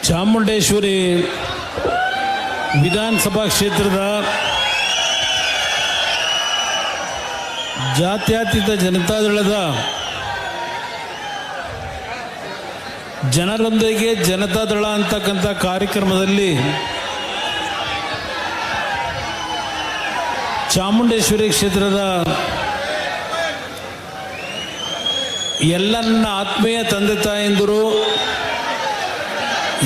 ಚಾಮುಂಡೇಶ್ವರಿ ವಿಧಾನಸಭಾ ಕ್ಷೇತ್ರದ ಜಾತ್ಯತೀತ ಜನತಾದಳದ ಜನರೊಂದಿಗೆ ಜನತಾದಳ ಅಂತಕ್ಕಂಥ ಕಾರ್ಯಕ್ರಮದಲ್ಲಿ ಚಾಮುಂಡೇಶ್ವರಿ ಕ್ಷೇತ್ರದ ಎಲ್ಲ ನನ್ನ ಆತ್ಮೀಯ ತಂದೆ ತಾಯಂದಿರು,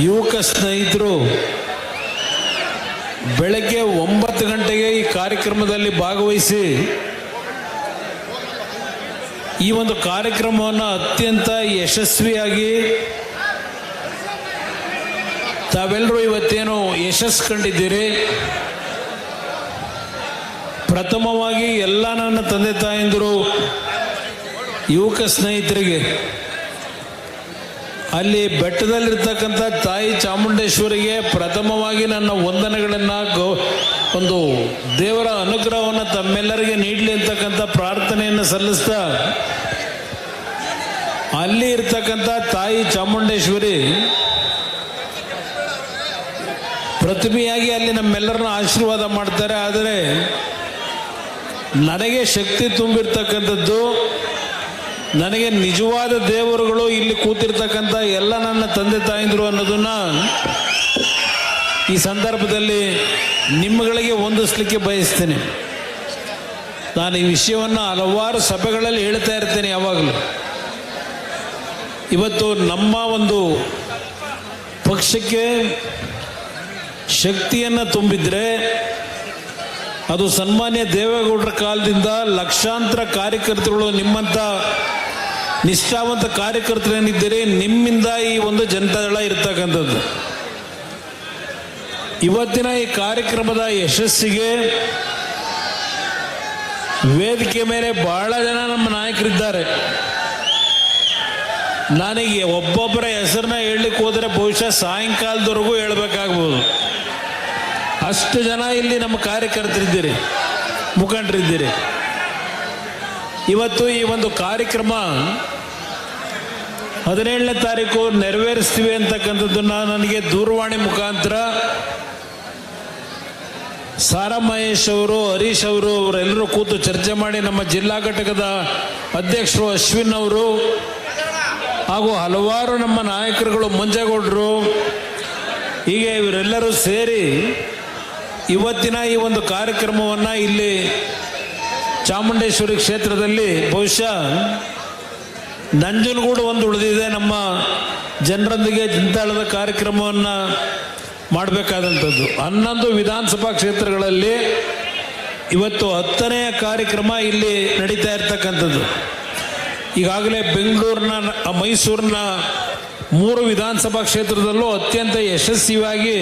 ಯುವಕ ಸ್ನೇಹಿತರು ಬೆಳಗ್ಗೆ 9 ಗಂಟೆಗೆ ಈ ಕಾರ್ಯಕ್ರಮದಲ್ಲಿ ಭಾಗವಹಿಸಿ ಈ ಒಂದು ಕಾರ್ಯಕ್ರಮವನ್ನು ಅತ್ಯಂತ ಯಶಸ್ವಿಯಾಗಿ ತಾವೆಲ್ಲರೂ ಇವತ್ತೇನು ಯಶಸ್ಸು ಕಂಡಿದ್ದೀರಿ. ಪ್ರಥಮವಾಗಿ ಎಲ್ಲ ನನ್ನ ತಂದೆ ತಾಯಂದಿರು, ಯುವಕ ಸ್ನೇಹಿತರಿಗೆ, ಅಲ್ಲಿ ಬೆಟ್ಟದಲ್ಲಿರ್ತಕ್ಕಂಥ ತಾಯಿ ಚಾಮುಂಡೇಶ್ವರಿಗೆ ಪ್ರಥಮವಾಗಿ ನನ್ನ ವಂದನೆಗಳನ್ನು, ಒಂದು ದೇವರ ಅನುಗ್ರಹವನ್ನು ತಮ್ಮೆಲ್ಲರಿಗೆ ನೀಡಲಿ ಅಂತಕ್ಕಂಥ ಪ್ರಾರ್ಥನೆಯನ್ನು ಸಲ್ಲಿಸ್ತಾ, ಅಲ್ಲಿ ಇರ್ತಕ್ಕಂಥ ತಾಯಿ ಚಾಮುಂಡೇಶ್ವರಿ ಪ್ರತಿಮೆಯಾಗಿ ಅಲ್ಲಿ ನಮ್ಮೆಲ್ಲರನ್ನ ಆಶೀರ್ವಾದ ಮಾಡ್ತಾರೆ. ಆದರೆ ನನಗೆ ಶಕ್ತಿ ತುಂಬಿರ್ತಕ್ಕಂಥದ್ದು, ನನಗೆ ನಿಜವಾದ ದೇವರುಗಳು ಇಲ್ಲಿ ಕೂತಿರ್ತಕ್ಕಂಥ ಎಲ್ಲ ನನ್ನ ತಂದೆ ತಾಯಂದಿರು ಅನ್ನೋದನ್ನ ಈ ಸಂದರ್ಭದಲ್ಲಿ ನಿಮ್ಮಗಳಿಗೆ ಹೊಂದಿಸ್ಲಿಕ್ಕೆ ಬಯಸ್ತೇನೆ. ನಾನು ಈ ವಿಷಯವನ್ನು ಹಲವಾರು ಸಭೆಗಳಲ್ಲಿ ಹೇಳ್ತಾ ಇರ್ತೇನೆ ಯಾವಾಗಲೂ. ಇವತ್ತು ನಮ್ಮ ಒಂದು ಪಕ್ಷಕ್ಕೆ ಶಕ್ತಿಯನ್ನು ತುಂಬಿದ್ರೆ ಅದು ಸನ್ಮಾನ್ಯ ದೇವೇಗೌಡರ ಕಾಲದಿಂದ ಲಕ್ಷಾಂತರ ಕಾರ್ಯಕರ್ತರುಗಳು, ನಿಮ್ಮಂಥ ನಿಷ್ಠಾವಂತ ಕಾರ್ಯಕರ್ತರೇನಿದ್ದೀರಿ, ನಿಮ್ಮಿಂದ ಈ ಒಂದು ಜನತಾದಳ ಇರ್ತಕ್ಕಂಥದ್ದು. ಇವತ್ತಿನ ಈ ಕಾರ್ಯಕ್ರಮದ ಯಶಸ್ಸಿಗೆ ವೇದಿಕೆ ಮೇಲೆ ಬಹಳ ಜನ ನಮ್ಮ ನಾಯಕರಿದ್ದಾರೆ. ನನಗೆ ಒಬ್ಬೊಬ್ಬರ ಹೆಸರನ್ನ ಹೇಳಲಿಕ್ಕೆ ಹೋದರೆ ಬಹುಶಃ ಸಾಯಂಕಾಲದವರೆಗೂ ಹೇಳಬೇಕಾಗ್ಬೋದು. ಅಷ್ಟು ಜನ ಇಲ್ಲಿ ನಮ್ಮ ಕಾರ್ಯಕರ್ತರಿದ್ದೀರಿ, ಮುಖಂಡರಿದ್ದೀರಿ. ಇವತ್ತು ಈ ಒಂದು ಕಾರ್ಯಕ್ರಮ 17ನೇ ತಾರೀಕು ನೆರವೇರಿಸ್ತೀವಿ ಅಂತಕ್ಕಂಥದ್ದನ್ನು ನನಗೆ ದೂರವಾಣಿ ಮುಖಾಂತರ ಸಾರಾ ಮಹೇಶ್ ಅವರು, ಹರೀಶ್ ಅವರು, ಅವರೆಲ್ಲರೂ ಕೂತು ಚರ್ಚೆ ಮಾಡಿ ನಮ್ಮ ಜಿಲ್ಲಾ ಘಟಕದ ಅಧ್ಯಕ್ಷರು ಅಶ್ವಿನ್ ಅವರು ಹಾಗೂ ಹಲವಾರು ನಮ್ಮ ನಾಯಕರುಗಳು, ಮಂಜೇಗೌಡರು, ಹೀಗೆ ಇವರೆಲ್ಲರೂ ಸೇರಿ ಇವತ್ತಿನ ಈ ಒಂದು ಕಾರ್ಯಕ್ರಮವನ್ನು ಇಲ್ಲಿ ಚಾಮುಂಡೇಶ್ವರಿ ಕ್ಷೇತ್ರದಲ್ಲಿ ಬಹುಶಃ ನಂಜನಗೂಡು ಒಂದು ಉಳಿದಿದೆ, ನಮ್ಮ ಜನರೊಂದಿಗೆ ಜನತಾದಳದ ಕಾರ್ಯಕ್ರಮವನ್ನು ಮಾಡಬೇಕಾದಂಥದ್ದು. 11 ವಿಧಾನಸಭಾ ಕ್ಷೇತ್ರಗಳಲ್ಲಿ ಇವತ್ತು 10ನೇ ಕಾರ್ಯಕ್ರಮ ಇಲ್ಲಿ ನಡೀತಾ ಇರ್ತಕ್ಕಂಥದ್ದು. ಈಗಾಗಲೇ ಬೆಂಗಳೂರಿನ, ಮೈಸೂರಿನ 3 ವಿಧಾನಸಭಾ ಕ್ಷೇತ್ರದಲ್ಲೂ ಅತ್ಯಂತ ಯಶಸ್ವಿಯಾಗಿ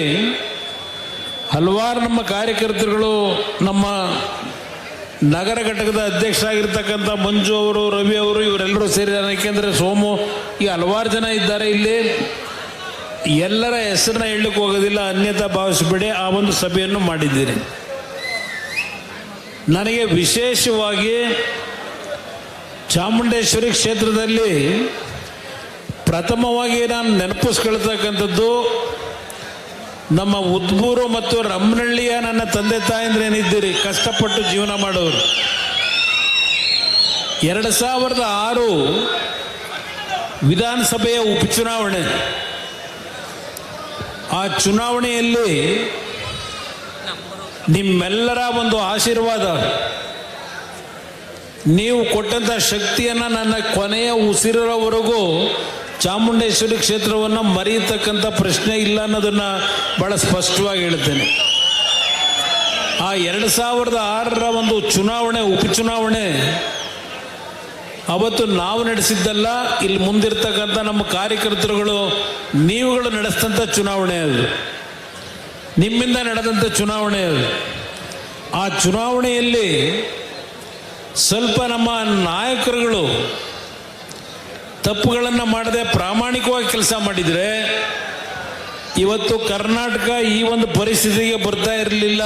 ಹಲವಾರು ನಮ್ಮ ಕಾರ್ಯಕರ್ತರುಗಳು, ನಮ್ಮ ನಗರ ಘಟಕದ ಅಧ್ಯಕ್ಷರಾಗಿರ್ತಕ್ಕಂಥ ಮಂಜು ಅವರು, ರವಿ ಅವರು, ಇವರೆಲ್ಲರೂ ಸೇರಿದ್ದಾರೆ. ಏಕೆಂದರೆ ಸೋಮು, ಈ ಹಲವಾರು ಜನ ಇದ್ದಾರೆ ಇಲ್ಲಿ. ಎಲ್ಲರ ಹೆಸರನ್ನ ಹೇಳಲಿಕ್ಕೆ ಹೋಗೋದಿಲ್ಲ, ಅನ್ಯತಾ ಭಾವಿಸಬೇಡಿ. ಆ ಒಂದು ಸಭೆಯನ್ನು ಮಾಡಿದ್ದೀರಿ. ನನಗೆ ವಿಶೇಷವಾಗಿ ಚಾಮುಂಡೇಶ್ವರಿ ಕ್ಷೇತ್ರದಲ್ಲಿ ಪ್ರಥಮವಾಗಿ ನಾನು ನೆನಪಿಸ್ಕೊಳ್ತಕ್ಕಂಥದ್ದು ನಮ್ಮ ಉದ್ಬೂರು ಮತ್ತು ರಮ್ಮನಹಳ್ಳಿಯ ನನ್ನ ತಂದೆ ತಾಯಂದ್ರೇನಿದ್ದೀರಿ, ಕಷ್ಟಪಟ್ಟು ಜೀವನ ಮಾಡೋರು. 2006 ವಿಧಾನಸಭೆಯ ಉಪಚುನಾವಣೆ, ಆ ಚುನಾವಣೆಯಲ್ಲಿ ನಿಮ್ಮೆಲ್ಲರ ಒಂದು ಆಶೀರ್ವಾದ, ನೀವು ಕೊಟ್ಟಂಥ ಶಕ್ತಿಯನ್ನು ನನ್ನ ಕೊನೆಯ ಉಸಿರಿರೋವರೆಗೂ ಚಾಮುಂಡೇಶ್ವರಿ ಕ್ಷೇತ್ರವನ್ನು ಮರೆಯತಕ್ಕಂಥ ಪ್ರಶ್ನೆ ಇಲ್ಲ ಅನ್ನೋದನ್ನು ಬಹಳ ಸ್ಪಷ್ಟವಾಗಿ ಹೇಳ್ತೇನೆ. ಆ 2006 ಒಂದು ಚುನಾವಣೆ, ಉಪಚುನಾವಣೆ ಅವತ್ತು ನಾವು ನಡೆಸಿದ್ದಲ್ಲ, ಇಲ್ಲಿ ಮುಂದಿರ್ತಕ್ಕಂಥ ನಮ್ಮ ಕಾರ್ಯಕರ್ತರುಗಳು, ನೀವುಗಳು ನಡೆಸಿದಂಥ ಚುನಾವಣೆ ಅದು, ನಿಮ್ಮಿಂದ ನಡೆದಂಥ ಚುನಾವಣೆ ಅದು. ಆ ಚುನಾವಣೆಯಲ್ಲಿ ಸ್ವಲ್ಪ ನಮ್ಮ ನಾಯಕರುಗಳು ತಪ್ಪುಗಳನ್ನು ಮಾಡದೆ ಪ್ರಾಮಾಣಿಕವಾಗಿ ಕೆಲಸ ಮಾಡಿದರೆ ಇವತ್ತು ಕರ್ನಾಟಕ ಈ ಒಂದು ಪರಿಸ್ಥಿತಿಗೆ ಬರ್ತಾ ಇರಲಿಲ್ಲ.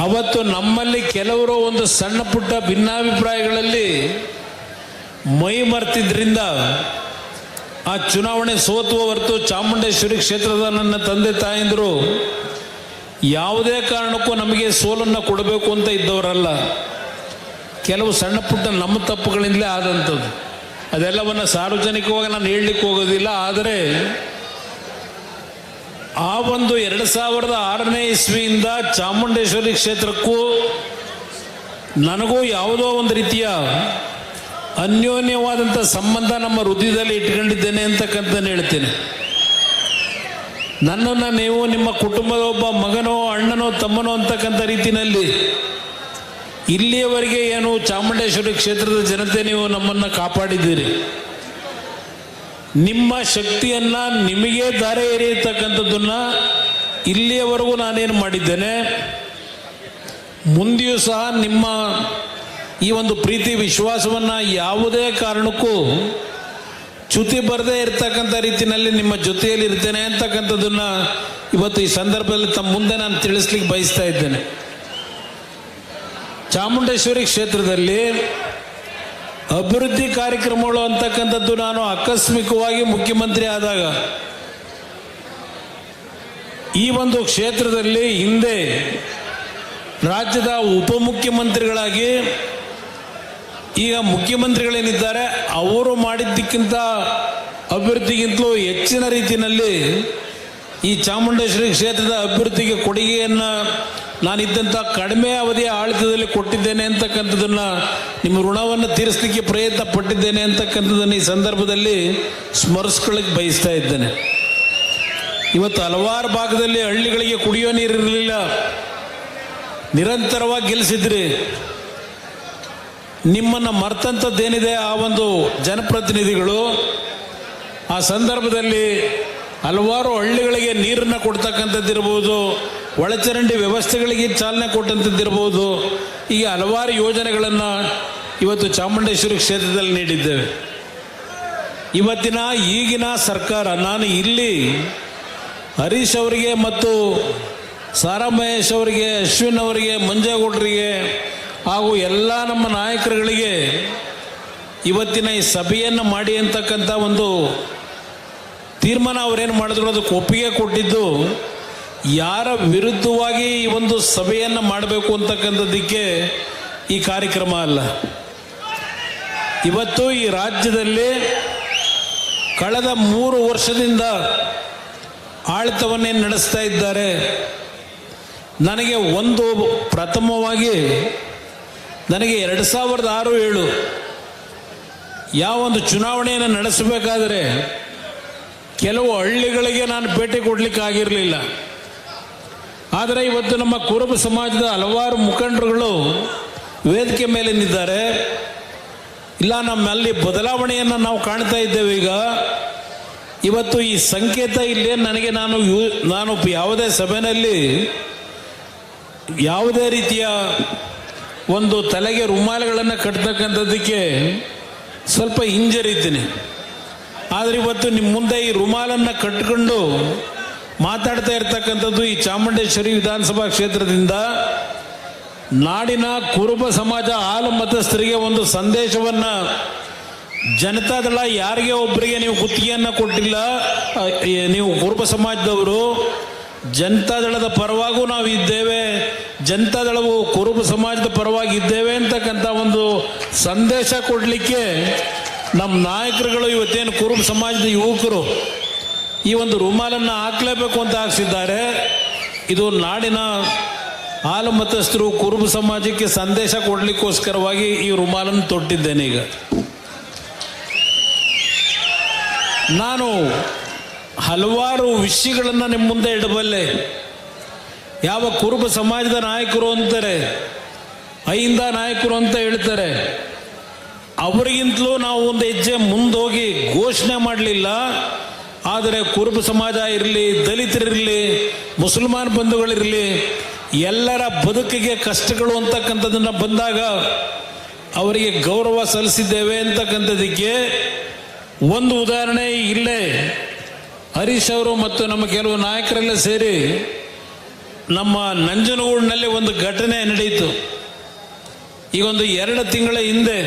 ಅವತ್ತು ನಮ್ಮಲ್ಲಿ ಕೆಲವರು ಒಂದು ಸಣ್ಣ ಪುಟ್ಟ ಭಿನ್ನಾಭಿಪ್ರಾಯಗಳಲ್ಲಿ ಮೈ ಮರ್ತಿದ್ರಿಂದ ಆ ಚುನಾವಣೆ ಸೋತುವ ಹೊರತು ಚಾಮುಂಡೇಶ್ವರಿ ಕ್ಷೇತ್ರದ ನನ್ನ ತಂದೆ ತಾಯಂದಿರು ಯಾವುದೇ ಕಾರಣಕ್ಕೂ ನಮಗೆ ಸೋಲನ್ನು ಕೊಡಬೇಕು ಅಂತ ಇದ್ದವರಲ್ಲ. ಕೆಲವು ಸಣ್ಣ ಪುಟ್ಟ ನಮ್ಮ ತಪ್ಪುಗಳಿಂದಲೇ ಆದಂಥದ್ದು. ಅದೆಲ್ಲವನ್ನು ಸಾರ್ವಜನಿಕವಾಗಿ ನಾನು ಹೇಳಲಿಕ್ಕೆ ಹೋಗೋದಿಲ್ಲ. ಆದರೆ ಆ ಒಂದು 2006ನೇ ಇಸ್ವಿಯಿಂದ ಚಾಮುಂಡೇಶ್ವರಿ ಕ್ಷೇತ್ರಕ್ಕೂ ನನಗೂ ಯಾವುದೋ ಒಂದು ರೀತಿಯ ಅನ್ಯೋನ್ಯವಾದಂಥ ಸಂಬಂಧ ನಮ್ಮ ಹೃದಯದಲ್ಲಿ ಇಟ್ಕೊಂಡಿದ್ದೇನೆ ಅಂತಕ್ಕಂತ ಹೇಳ್ತೇನೆ. ನನ್ನನ್ನು ನೀವು ನಿಮ್ಮ ಕುಟುಂಬದ ಒಬ್ಬ ಮಗನೋ ಅಣ್ಣನೋ ತಮ್ಮನೋ ಅಂತಕ್ಕಂಥ ರೀತಿಯಲ್ಲಿ ಇಲ್ಲಿಯವರೆಗೆ ಏನು ಚಾಮುಂಡೇಶ್ವರಿ ಕ್ಷೇತ್ರದ ಜನತೆ ನೀವು ನಮ್ಮನ್ನು ಕಾಪಾಡಿದ್ದೀರಿ. ನಿಮ್ಮ ಶಕ್ತಿಯನ್ನ ನಿಮಗೆ ದಾರೆ ಎರೆಯತಕ್ಕಂಥದ್ದನ್ನ ಇಲ್ಲಿಯವರೆಗೂ ನಾನೇನು ಮಾಡಿದ್ದೇನೆ, ಮುಂದೆಯೂ ಸಹ ನಿಮ್ಮ ಈ ಒಂದು ಪ್ರೀತಿ ವಿಶ್ವಾಸವನ್ನು ಯಾವುದೇ ಕಾರಣಕ್ಕೂ ಚ್ಯುತಿ ಬರದೇ ಇರತಕ್ಕಂಥ ರೀತಿಯಲ್ಲಿ ನಿಮ್ಮ ಜೊತೆಯಲ್ಲಿ ಇರ್ತೇನೆ ಅಂತಕ್ಕಂಥದ್ದನ್ನ ಇವತ್ತು ಈ ಸಂದರ್ಭದಲ್ಲಿ ತಮ್ಮ ಮುಂದೆ ನಾನು ತಿಳಿಸ್ಲಿಕ್ಕೆ ಬಯಸ್ತಾ ಇದ್ದೇನೆ. ಚಾಮುಂಡೇಶ್ವರಿ ಕ್ಷೇತ್ರದಲ್ಲಿ ಅಭಿವೃದ್ಧಿ ಕಾರ್ಯಕ್ರಮಗಳು ಅಂತಕ್ಕಂಥದ್ದು ನಾನು ಆಕಸ್ಮಿಕವಾಗಿ ಮುಖ್ಯಮಂತ್ರಿ ಆದಾಗ ಈ ಒಂದು ಕ್ಷೇತ್ರದಲ್ಲಿ ಹಿಂದೆ ರಾಜ್ಯದ ಉಪಮುಖ್ಯಮಂತ್ರಿಗಳಾಗಿ ಈಗ ಮುಖ್ಯಮಂತ್ರಿಗಳೇನಿದ್ದಾರೆ ಅವರು ಮಾಡಿದ್ದಕ್ಕಿಂತ ಅಭಿವೃದ್ಧಿಗಿಂತಲೂ ಹೆಚ್ಚಿನ ರೀತಿಯಲ್ಲಿ ಈ ಚಾಮುಂಡೇಶ್ವರಿ ಕ್ಷೇತ್ರದ ಅಭಿವೃದ್ಧಿಗೆ ಕೊಡುಗೆಯನ್ನು ನಾನಿದ್ದಂಥ ಕಡಿಮೆ ಅವಧಿಯ ಆಡಳಿತದಲ್ಲಿ ಕೊಟ್ಟಿದ್ದೇನೆ ಅಂತಕ್ಕಂಥದ್ದನ್ನು ನಿಮ್ಮ ಋಣವನ್ನು ತೀರಿಸಲಿಕ್ಕೆ ಪ್ರಯತ್ನ ಪಟ್ಟಿದ್ದೇನೆ ಅಂತಕ್ಕಂಥದ್ದನ್ನು ಈ ಸಂದರ್ಭದಲ್ಲಿ ಸ್ಮರಿಸ್ಕೊಳ್ಳಿಕ್ಕೆ ಬಯಸ್ತಾ ಇದ್ದೇನೆ. ಇವತ್ತು ಹಲವಾರು ಭಾಗದಲ್ಲಿ ಹಳ್ಳಿಗಳಿಗೆ ಕುಡಿಯೋ ನೀರಿರಲಿಲ್ಲ, ನಿರಂತರವಾಗಿ ಗೆಲ್ಲಿಸಿದ್ರಿ. ನಿಮ್ಮನ್ನು ಮರ್ತಂಥದ್ದೇನಿದೆ ಆ ಒಂದು ಜನಪ್ರತಿನಿಧಿಗಳು ಆ ಸಂದರ್ಭದಲ್ಲಿ ಹಲವಾರು ಹಳ್ಳಿಗಳಿಗೆ ನೀರನ್ನು ಕೊಡ್ತಕ್ಕಂಥದ್ದಿರ್ಬೋದು, ಒಳಚರಂಡಿ ವ್ಯವಸ್ಥೆಗಳಿಗೆ ಚಾಲನೆ ಕೊಟ್ಟಂಥದ್ದಿರ್ಬೋದು, ಈಗ ಹಲವಾರು ಯೋಜನೆಗಳನ್ನು ಇವತ್ತು ಚಾಮುಂಡೇಶ್ವರಿ ಕ್ಷೇತ್ರದಲ್ಲಿ ನೀಡಿದ್ದೇವೆ. ಇವತ್ತಿನ ಈಗಿನ ಸರ್ಕಾರ, ನಾನು ಇಲ್ಲಿ ಹರೀಶ್ ಅವರಿಗೆ ಮತ್ತು ಸಾರಾ ಮಹೇಶ್ ಅವರಿಗೆ, ಅಶ್ವಿನ್ ಅವರಿಗೆ, ಮಂಜೇಗೌಡರಿಗೆ ಹಾಗೂ ಎಲ್ಲ ನಮ್ಮ ನಾಯಕರುಗಳಿಗೆ ಇವತ್ತಿನ ಈ ಸಭೆಯನ್ನು ಮಾಡಿ ಅಂತಕ್ಕಂಥ ಒಂದು ತೀರ್ಮಾನ ಅವರೇನು ಮಾಡಿದ್ರು ಅದಕ್ಕೆ ಒಪ್ಪಿಗೆ ಕೊಟ್ಟಿದ್ದು ಯಾರ ವಿರುದ್ಧವಾಗಿ ಈ ಒಂದು ಸಭೆಯನ್ನು ಮಾಡಬೇಕು ಅಂತಕ್ಕಂಥದ್ದಕ್ಕೆ ಈ ಕಾರ್ಯಕ್ರಮ ಅಲ್ಲ. ಇವತ್ತು ಈ ರಾಜ್ಯದಲ್ಲಿ ಕಳೆದ 3 ವರ್ಷದಿಂದ ಆಡಳಿತವನ್ನೇನು ನಡೆಸ್ತಾ ಇದ್ದಾರೆ. ನನಗೆ ಒಂದು ಪ್ರಥಮವಾಗಿ ನನಗೆ 2006-7 ಯಾವೊಂದು ಚುನಾವಣೆಯನ್ನು ನಡೆಸಬೇಕಾದರೆ ಕೆಲವು ಹಳ್ಳಿಗಳಿಗೆ ನಾನು ಭೇಟಿ ಕೊಡಲಿಕ್ಕೆ ಆಗಿರಲಿಲ್ಲ. ಆದರೆ ಇವತ್ತು ನಮ್ಮ ಕುರುಬ ಸಮಾಜದ ಹಲವಾರು ಮುಖಂಡರುಗಳು ವೇದಿಕೆ ಮೇಲೆ ನಿಂತಿದ್ದಾರೆ. ಇಲ್ಲ, ನಮ್ಮಲ್ಲಿ ಬದಲಾವಣೆಯನ್ನು ನಾವು ಕಾಣ್ತಾ ಇದ್ದೇವೆ. ಈಗ ಇವತ್ತು ಈ ಸಂಕೇತ ಇಲ್ಲೇ ನನಗೆ ನಾನು ಯಾವುದೇ ಸಭೆಯಲ್ಲಿ ಯಾವುದೇ ರೀತಿಯ ಒಂದು ತಲೆಗೆ ರುಮಾಲುಗಳನ್ನು ಕಟ್ತಕ್ಕಂಥದ್ದಕ್ಕೆ ಸ್ವಲ್ಪ ಹಿಂಜರಿತೀನಿ. ಆದರೆ ಇವತ್ತು ನಿಮ್ಮ ಮುಂದೆ ಈ ರುಮಾಲನ್ನು ಕಟ್ಟಿಕೊಂಡು ಮಾತಾಡ್ತಾ ಇರ್ತಕ್ಕಂಥದ್ದು ಈ ಚಾಮುಂಡೇಶ್ವರಿ ವಿಧಾನಸಭಾ ಕ್ಷೇತ್ರದಿಂದ ನಾಡಿನ ಕುರುಬ ಸಮಾಜ ಹಾಲು ಮತಸ್ಥರಿಗೆ ಒಂದು ಸಂದೇಶವನ್ನು ಜನತಾದಳ ಯಾರಿಗೆ ಒಬ್ಬರಿಗೆ ನೀವು ಗುತ್ತಿಗೆಯನ್ನು ಕೊಟ್ಟಿಲ್ಲ, ನೀವು ಕುರುಬ ಸಮಾಜದವರು ಜನತಾದಳದ ಪರವಾಗೂ ನಾವು ಇದ್ದೇವೆ, ಜನತಾದಳವು ಕುರುಬ ಸಮಾಜದ ಪರವಾಗಿ ಇದ್ದೇವೆ ಅಂತಕ್ಕಂಥ ಒಂದು ಸಂದೇಶ ಕೊಡಲಿಕ್ಕೆ ನಮ್ಮ ನಾಯಕರುಗಳು ಇವತ್ತೇನು ಕುರುಬ ಸಮಾಜದ ಯುವಕರು ಈ ಒಂದು ರುಮಾಲನ್ನು ಹಾಕಲೇಬೇಕು ಅಂತ ಹಾಕ್ಸಿದ್ದಾರೆ. ಇದು ನಾಡಿನ ಹಾಲು ಮತಸ್ಥರು ಕುರುಬ ಸಮಾಜಕ್ಕೆ ಸಂದೇಶ ಕೊಡಲಿಕ್ಕೋಸ್ಕರವಾಗಿ ಈ ರುಮಾಲನ್ನು ತೊಟ್ಟಿದ್ದೇನೆ. ಈಗ ನಾನು ಹಲವಾರು ವಿಷಯಗಳನ್ನು ನಿಮ್ಮ ಮುಂದೆ ಇಡಬಲ್ಲೆ. ಯಾವ ಕುರುಬ ಸಮಾಜದ ನಾಯಕರು ಅಂತಾರೆ, ಅಹಿಂದ ನಾಯಕರು ಅಂತ ಹೇಳ್ತಾರೆ, ಅವರಿಗಿಂತಲೂ ನಾವು ಒಂದು ಹೆಜ್ಜೆ ಮುಂದೋಗಿ ಘೋಷಣೆ ಮಾಡಲಿಲ್ಲ. ಆದರೆ ಕುರುಬ ಸಮಾಜ ಇರಲಿ, ದಲಿತರಿರಲಿ, ಮುಸಲ್ಮಾನ್ ಬಂಧುಗಳಿರಲಿ, ಎಲ್ಲರ ಬದುಕಿಗೆ ಕಷ್ಟಗಳು ಅಂತಕ್ಕಂಥದ್ದನ್ನು ಬಂದಾಗ ಅವರಿಗೆ ಗೌರವ ಸಲ್ಲಿಸಿದ್ದೇವೆ ಅಂತಕ್ಕಂಥದ್ದಕ್ಕೆ ಒಂದು ಉದಾಹರಣೆ ಇಲ್ಲೇ ಹರೀಶ್ ಅವರು ಮತ್ತು ನಮ್ಮ ಕೆಲವು ನಾಯಕರೆಲ್ಲ ಸೇರಿ ನಮ್ಮ ನಂಜನಗೂಡಿನಲ್ಲಿ ಒಂದು ಘಟನೆ ನಡೆಯಿತು. ಈಗ ಒಂದು 2 ತಿಂಗಳ ಹಿಂದೆ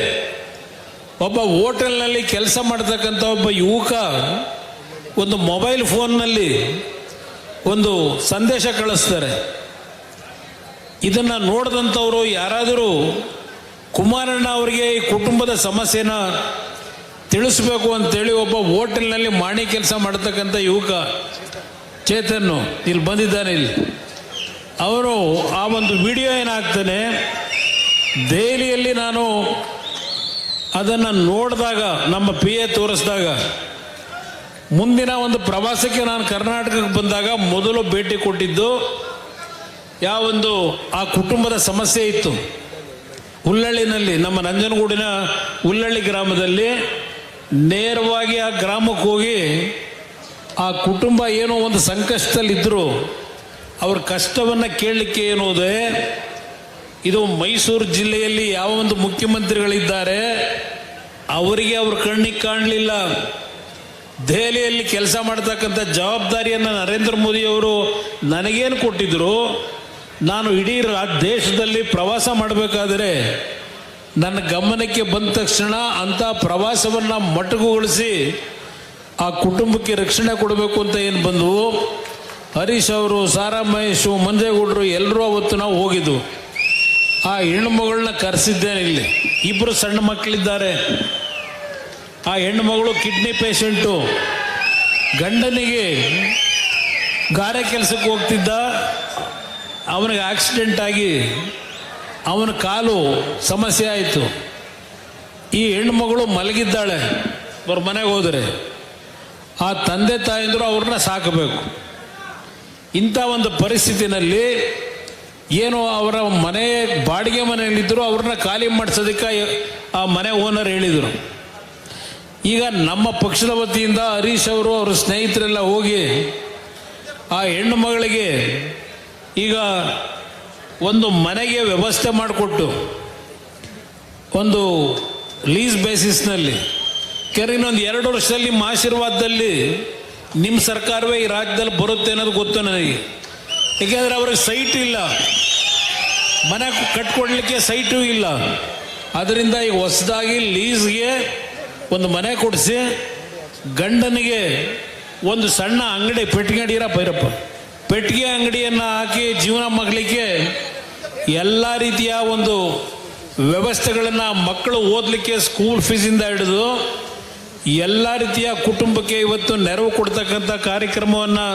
ಒಬ್ಬ ಹೋಟೆಲ್ನಲ್ಲಿ ಕೆಲಸ ಮಾಡ್ತಕ್ಕಂಥ ಒಬ್ಬ ಯುವಕ ಒಂದು ಮೊಬೈಲ್ ಫೋನ್ನಲ್ಲಿ ಒಂದು ಸಂದೇಶ ಕಳಿಸ್ತಾರೆ. ಇದನ್ನು ನೋಡಿದಂಥವರು ಯಾರಾದರೂ ಕುಮಾರಣ್ಣ ಅವರಿಗೆ ಈ ಕುಟುಂಬದ ಸಮಸ್ಯೆನ ತಿಳಿಸ್ಬೇಕು ಅಂತೇಳಿ ಒಬ್ಬ ಹೋಟೆಲ್ನಲ್ಲಿ ಮಾಡಿ ಕೆಲಸ ಮಾಡ್ತಕ್ಕಂಥ ಯುವಕ ಚೇತನ್ನು ಇಲ್ಲಿ ಬಂದಿದ್ದಾನೆ. ಇಲ್ಲಿ ಅವರು ಆ ಒಂದು ವಿಡಿಯೋ ಏನಾಗ್ತಾನೆ, ದೆಹಲಿಯಲ್ಲಿ ನಾನು ಅದನ್ನು ನೋಡಿದಾಗ ನಮ್ಮ PA ತೋರಿಸಿದಾಗ ಮುಂದಿನ ಒಂದು ಪ್ರವಾಸಕ್ಕೆ ನಾನು ಕರ್ನಾಟಕಕ್ಕೆ ಬಂದಾಗ ಮೊದಲು ಭೇಟಿ ಕೊಟ್ಟಿದ್ದು ಯಾವೊಂದು ಆ ಕುಟುಂಬದ ಸಮಸ್ಯೆ ಇತ್ತು ಹುಲ್ಲಳ್ಳಿನಲ್ಲಿ, ನಮ್ಮ ನಂಜನಗೂಡಿನ ಹುಲ್ಲಳ್ಳಿ ಗ್ರಾಮದಲ್ಲಿ. ನೇರವಾಗಿ ಆ ಗ್ರಾಮಕ್ಕೆ ಹೋಗಿ ಆ ಕುಟುಂಬ ಏನೋ ಒಂದು ಸಂಕಷ್ಟದಲ್ಲಿದ್ದರು, ಅವ್ರ ಕಷ್ಟವನ್ನು ಕೇಳಲಿಕ್ಕೆ ಏನೋದೆ, ಇದು ಮೈಸೂರು ಜಿಲ್ಲೆಯಲ್ಲಿ ಯಾವ ಒಂದು ಮುಖ್ಯಮಂತ್ರಿಗಳಿದ್ದಾರೆ ಅವರಿಗೆ ಅವ್ರ ಕಣ್ಣಿಗೆ ಕಾಣಲಿಲ್ಲ. ದೆಹಲಿಯಲ್ಲಿ ಕೆಲಸ ಮಾಡ್ತಕ್ಕಂಥ ಜವಾಬ್ದಾರಿಯನ್ನು ನರೇಂದ್ರ ಮೋದಿಯವರು ನನಗೇನು ಕೊಟ್ಟಿದ್ರು, ನಾನು ಇಡೀ ದೇಶದಲ್ಲಿ ಪ್ರವಾಸ ಮಾಡಬೇಕಾದ್ರೆ ನನ್ನ ಗಮನಕ್ಕೆ ಬಂದ ತಕ್ಷಣ ಅಂಥ ಪ್ರವಾಸವನ್ನು ಮೊಟಕುಗೊಳಿಸಿ ಆ ಕುಟುಂಬಕ್ಕೆ ರಕ್ಷಣೆ ಕೊಡಬೇಕು ಅಂತ ಏನು ಬಂದವು. ಹರೀಶ್ ಅವರು, ಸಾರಾ ಮಹೇಶು, ಮಂಜೇಗೌಡರು ಎಲ್ಲರೂ ಅವತ್ತು ನಾವು ಹೋಗಿದ್ದು. ಆ ಹೆಣ್ಣುಮಗಳನ್ನ ಕರೆಸಿದ್ದೇನೆ. ಇಲ್ಲಿ 2 ಸಣ್ಣ ಮಕ್ಕಳಿದ್ದಾರೆ. ಆ ಹೆಣ್ಣುಮಗಳು ಕಿಡ್ನಿ ಪೇಷಂಟು. ಗಂಡನಿಗೆ ಗಾರೆ ಕೆಲಸಕ್ಕೆ ಹೋಗ್ತಿದ್ದ, ಅವನಿಗೆ ಆಕ್ಸಿಡೆಂಟ್ ಆಗಿ ಅವನ ಕಾಲು ಸಮಸ್ಯೆ ಆಯಿತು. ಈ ಹೆಣ್ಣುಮಗಳು ಮಲಗಿದ್ದಾಳೆ. ಅವ್ರ ಮನೆಗೆ ಹೋದರೆ ಆ ತಂದೆ ತಾಯಂದರು ಅವ್ರನ್ನ ಸಾಕಬೇಕು. ಇಂಥ ಒಂದು ಪರಿಸ್ಥಿತಿನಲ್ಲಿ ಏನು ಅವರ ಮನೆ ಬಾಡಿಗೆ ಮನೆಯಲ್ಲಿದ್ದರು, ಅವ್ರನ್ನ ಖಾಲಿ ಮಾಡಿಸೋದಕ್ಕೆ ಆ ಮನೆ ಓನರ್ ಹೇಳಿದರು. ಈಗ ನಮ್ಮ ಪಕ್ಷದ ವತಿಯಿಂದ ಹರೀಶ್ ಅವರು ಅವ್ರ ಸ್ನೇಹಿತರೆಲ್ಲ ಹೋಗಿ ಆ ಹೆಣ್ಣು ಮಗಳಿಗೆ ಈಗ ಒಂದು ಮನೆಗೆ ವ್ಯವಸ್ಥೆ ಮಾಡಿಕೊಟ್ಟು ಒಂದು ಲೀಸ್ ಬೇಸಿಸ್ನಲ್ಲಿ ಇನ್ನೊಂದು 2 ವರ್ಷದಲ್ಲಿ ನಿಮ್ಮ ಆಶೀರ್ವಾದದಲ್ಲಿ ನಿಮ್ಮ ಸರ್ಕಾರವೇ ಈ ರಾಜ್ಯದಲ್ಲಿ ಬರುತ್ತೆ ಅನ್ನೋದು ಗೊತ್ತು ನನಗೆ. ಏಕೆಂದರೆ ಅವ್ರಿಗೆ ಸೈಟು ಇಲ್ಲ, ಮನೆ ಕಟ್ಕೊಡ್ಲಿಕ್ಕೆ ಸೈಟು ಇಲ್ಲ. ಅದರಿಂದ ಈಗ ಹೊಸದಾಗಿ ಲೀಸ್ಗೆ ಒಂದು ಮನೆ ಕೊಡಿಸಿ ಗಂಡನಿಗೆ ಒಂದು ಸಣ್ಣ ಅಂಗಡಿ, ಪೆಟ್ಟಿಗೆ ಅಂಗಡಿರ ಭೈರಪ್ಪ, ಪೆಟ್ಟಿಗೆ ಅಂಗಡಿಯನ್ನು ಹಾಕಿ ಜೀವನ ಮಾಡಲಿಕ್ಕೆ ಎಲ್ಲ ರೀತಿಯ ಒಂದು ವ್ಯವಸ್ಥೆಗಳನ್ನು, ಮಕ್ಕಳು ಓದಲಿಕ್ಕೆ ಸ್ಕೂಲ್ ಫೀಸಿಂದ ಹಿಡಿದು ಎಲ್ಲ ರೀತಿಯ ಕುಟುಂಬಕ್ಕೆ ಇವತ್ತು ನೆರವು ಕೊಡ್ತಕ್ಕಂಥ ಕಾರ್ಯಕ್ರಮವನ್ನು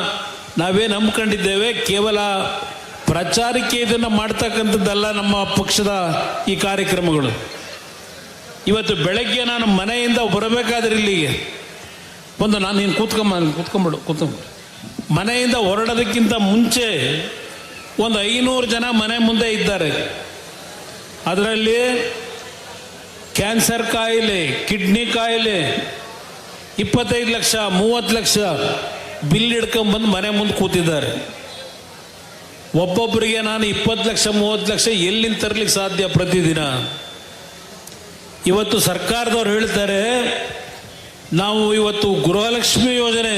ನಾವೇನು ಹಮ್ಮಿಕೊಂಡಿದ್ದೇವೆ. ಕೇವಲ ಪ್ರಚಾರಕ್ಕೆ ಇದನ್ನು ಮಾಡ್ತಕ್ಕಂಥದ್ದಲ್ಲ ನಮ್ಮ ಪಕ್ಷದ ಈ ಕಾರ್ಯಕ್ರಮಗಳು. ಇವತ್ತು ಬೆಳಗ್ಗೆ ನಾನು ಮನೆಯಿಂದ ಬರಬೇಕಾದ್ರೆ ಇಲ್ಲಿಗೆ ಒಂದು ನೀನು ಕೂತ್ಕೊಂಬಿಡು ಮನೆಯಿಂದ ಹೊರಡೋದಕ್ಕಿಂತ ಮುಂಚೆ ಒಂದು 500 ಜನ ಮನೆ ಮುಂದೆ ಇದ್ದಾರೆ. ಅದರಲ್ಲಿ ಕ್ಯಾನ್ಸರ್ ಕಾಯಿಲೆ, ಕಿಡ್ನಿ ಕಾಯಿಲೆ, 25 ಲಕ್ಷ 30 ಲಕ್ಷ ಬಿಲ್ ಹಿಡ್ಕೊಂಡ್ಬಂದು ಮನೆ ಮುಂದೆ ಕೂತಿದ್ದಾರೆ. ಒಬ್ಬೊಬ್ಬರಿಗೆ ನಾನು 20 ಲಕ್ಷ 30 ಲಕ್ಷ ಎಲ್ಲಿಂದ ತರಲಿಕ್ಕೆ ಸಾಧ್ಯ ಪ್ರತಿದಿನ? ಇವತ್ತು ಸರ್ಕಾರದವ್ರು ಹೇಳ್ತಾರೆ ನಾವು ಇವತ್ತು ಗೃಹಲಕ್ಷ್ಮಿ ಯೋಜನೆ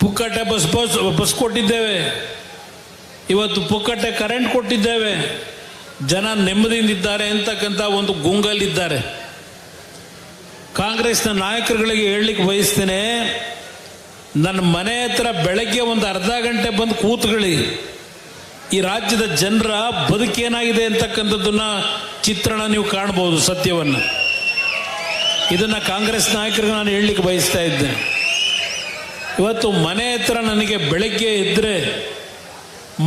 ಪುಕ್ಕಟ್ಟೆ ಬಸ್ ಕೊಟ್ಟಿದ್ದೇವೆ, ಇವತ್ತು ಪುಕ್ಕಟ್ಟೆ ಕರೆಂಟ್ ಕೊಟ್ಟಿದ್ದೇವೆ, ಜನ ನೆಮ್ಮದಿಯಿಂದಿದ್ದಾರೆ ಅಂತಕ್ಕಂಥ ಒಂದು ಗುಂಗಲ್ಲಿದ್ದಾರೆ. ಕಾಂಗ್ರೆಸ್ನ ನಾಯಕರುಗಳಿಗೆ ಹೇಳಲಿಕ್ಕೆ ಬಯಸ್ತೇನೆ, ನನ್ನ ಮನೆ ಹತ್ರ ಬೆಳಗ್ಗೆ ಒಂದು ಅರ್ಧ ಗಂಟೆ ಬಂದು ಕೂತ್ಕೊಳ್ಳಿ. ಈ ರಾಜ್ಯದ ಜನರ ಬದುಕೇನಾಗಿದೆ ಅಂತಕ್ಕಂಥದ್ದನ್ನ ಚಿತ್ರಣ ನೀವು ಕಾಣ್ಬೋದು, ಸತ್ಯವನ್ನು. ಇದನ್ನು ಕಾಂಗ್ರೆಸ್ ನಾಯಕರಿಗೆ ನಾನು ಹೇಳಲಿಕ್ಕೆ ಬಯಸ್ತಾ ಇದ್ದೇನೆ. ಇವತ್ತು ಮನೆ ಹತ್ರ ನನಗೆ ಬೆಳಗ್ಗೆ ಇದ್ದರೆ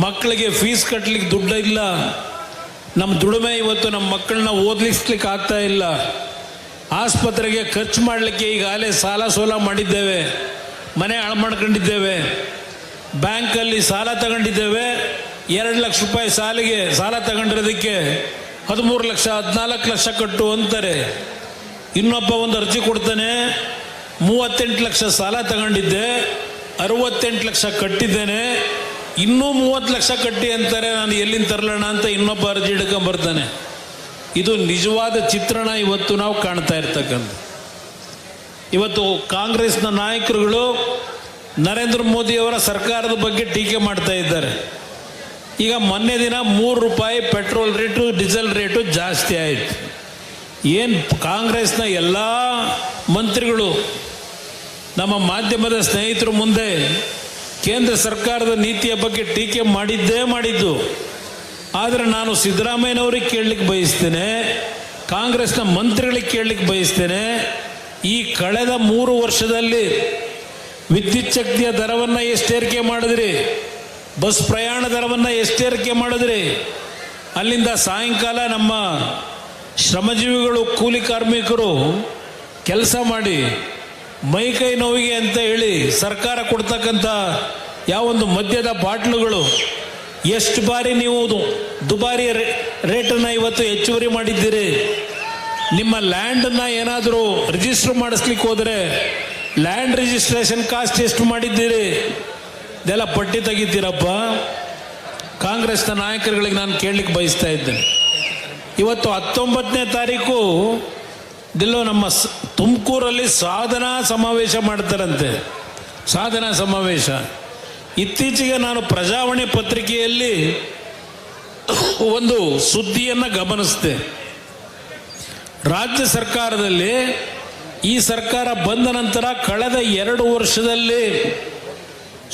ಮಕ್ಕಳಿಗೆ ಫೀಸ್ ಕಟ್ಟಲಿಕ್ಕೆ ದುಡ್ಡು ಇಲ್ಲ, ನಮ್ಮ ದುಡಿಮೆ ಇವತ್ತು ನಮ್ಮ ಮಕ್ಕಳನ್ನ ಓದಲಿಸ್ಲಿಕ್ಕೆ ಆಗ್ತಾ ಇಲ್ಲ, ಆಸ್ಪತ್ರೆಗೆ ಖರ್ಚು ಮಾಡಲಿಕ್ಕೆ ಈಗಾಗಲೇ ಸಾಲ ಸೋಲ ಮಾಡಿದ್ದೇವೆ, ಮನೆ ಹಾಳು ಮಾಡ್ಕೊಂಡಿದ್ದೇವೆ, ಬ್ಯಾಂಕಲ್ಲಿ ಸಾಲ ತಗೊಂಡಿದ್ದೇವೆ, 2 ಲಕ್ಷ ರೂಪಾಯಿ ಸಾಲ ತಗೊಂಡಿರೋದಕ್ಕೆ 13 ಲಕ್ಷ 14 ಲಕ್ಷ ಕಟ್ಟು ಅಂತಾರೆ. ಇನ್ನೊಬ್ಬ ಒಂದು ಅರ್ಜಿ ಕೊಡ್ತಾನೆ, 38 ಲಕ್ಷ ಸಾಲ ತಗೊಂಡಿದ್ದೆ, 68 ಲಕ್ಷ ಕಟ್ಟಿದ್ದೇನೆ, ಇನ್ನೂ 30 ಲಕ್ಷ ಕಟ್ಟಿ ಅಂತಾರೆ, ನಾನು ಎಲ್ಲಿಂದ ತರಲೋಣ ಅಂತ ಇನ್ನೊಬ್ಬ ಅರ್ಜಿ ಹಿಡ್ಕೊಂಬರ್ತಾನೆ. ಇದು ನಿಜವಾದ ಚಿತ್ರಣ ಇವತ್ತು ನಾವು ಕಾಣ್ತಾ ಇರ್ತಕ್ಕಂಥ. ಇವತ್ತು ಕಾಂಗ್ರೆಸ್ನ ನಾಯಕರುಗಳು ನರೇಂದ್ರ ಮೋದಿಯವರ ಸರ್ಕಾರದ ಬಗ್ಗೆ ಟೀಕೆ ಮಾಡ್ತಾ ಇದ್ದಾರೆ. ಈಗ ಮೊನ್ನೆ ದಿನ 3 ರೂಪಾಯಿ ಪೆಟ್ರೋಲ್ ರೇಟು ಡೀಸೆಲ್ ರೇಟು ಜಾಸ್ತಿ ಆಯಿತು. ಏನು ಕಾಂಗ್ರೆಸ್ನ ಎಲ್ಲ ಮಂತ್ರಿಗಳು ನಮ್ಮ ಮಾಧ್ಯಮದ ಸ್ನೇಹಿತರ ಮುಂದೆ ಕೇಂದ್ರ ಸರ್ಕಾರದ ನೀತಿಯ ಬಗ್ಗೆ ಟೀಕೆ ಮಾಡಿದ್ದು. ಆದರೆ ನಾನು ಸಿದ್ದರಾಮಯ್ಯನವ್ರಿಗೆ ಕೇಳಲಿಕ್ಕೆ ಬಯಸ್ತೇನೆ, ಕಾಂಗ್ರೆಸ್ನ ಮಂತ್ರಿಗಳಿಗೆ ಕೇಳಲಿಕ್ಕೆ ಬಯಸ್ತೇನೆ, ಈ ಕಳೆದ 3 ವರ್ಷದಲ್ಲಿ ವಿದ್ಯುತ್ ಶಕ್ತಿಯ ದರವನ್ನು ಎಷ್ಟು ಏರಿಕೆ ಮಾಡಿದ್ರಿ, ಬಸ್ ಪ್ರಯಾಣ ದರವನ್ನು ಎಷ್ಟು ಏರಿಕೆ ಮಾಡಿದ್ರಿ, ಅಲ್ಲಿಂದ ಸಾಯಂಕಾಲ ನಮ್ಮ ಶ್ರಮಜೀವಿಗಳು ಕೂಲಿ ಕಾರ್ಮಿಕರು ಕೆಲಸ ಮಾಡಿ ಮೈಕೈ ನೋವಿಗೆ ಅಂತ ಹೇಳಿ ಸರ್ಕಾರ ಕೊಡ್ತಕ್ಕಂಥ ಯಾವೊಂದು ಮದ್ಯದ ಬಾಟ್ಲುಗಳು ಎಷ್ಟು ಬಾರಿ ನೀವು ದುಬಾರಿ ರೇಟನ್ನು ಇವತ್ತು ಹೆಚ್ಚುವರಿ ಮಾಡಿದ್ದೀರಿ. ನಿಮ್ಮ ಲ್ಯಾಂಡನ್ನು ಏನಾದರೂ ರಿಜಿಸ್ಟರ್ ಮಾಡಿಸ್ಲಿಕ್ಕೆ ಹೋದರೆ ಲ್ಯಾಂಡ್ ರಿಜಿಸ್ಟ್ರೇಷನ್ ಕಾಸ್ಟ್ ಎಷ್ಟು ಮಾಡಿದ್ದೀರಿ, ಇದೆಲ್ಲ ಪಟ್ಟಿ ತೆಗಿತೀರಪ್ಪ. ಕಾಂಗ್ರೆಸ್ನ ನಾಯಕರುಗಳಿಗೆ ನಾನು ಕೇಳಲಿಕ್ಕೆ ಬಯಸ್ತಾ ಇದ್ದೇನೆ. ಇವತ್ತು 19ನೇ ತಾರೀಕು ದಿಲ್ಲೋ ನಮ್ಮ ತುಮಕೂರಲ್ಲಿ ಸಾಧನಾ ಸಮಾವೇಶ ಮಾಡ್ತಾರಂತೆ. ಸಾಧನಾ ಸಮಾವೇಶ ಇತ್ತೀಚೆಗೆ ನಾನು ಪ್ರಜಾವಾಣಿ ಪತ್ರಿಕೆಯಲ್ಲಿ ಒಂದು ಸುದ್ದಿಯನ್ನು ಗಮನಿಸಿದೆ. ರಾಜ್ಯ ಸರ್ಕಾರದಲ್ಲಿ ಈ ಸರ್ಕಾರ ಬಂದ ನಂತರ ಕಳೆದ 2 ವರ್ಷದಲ್ಲಿ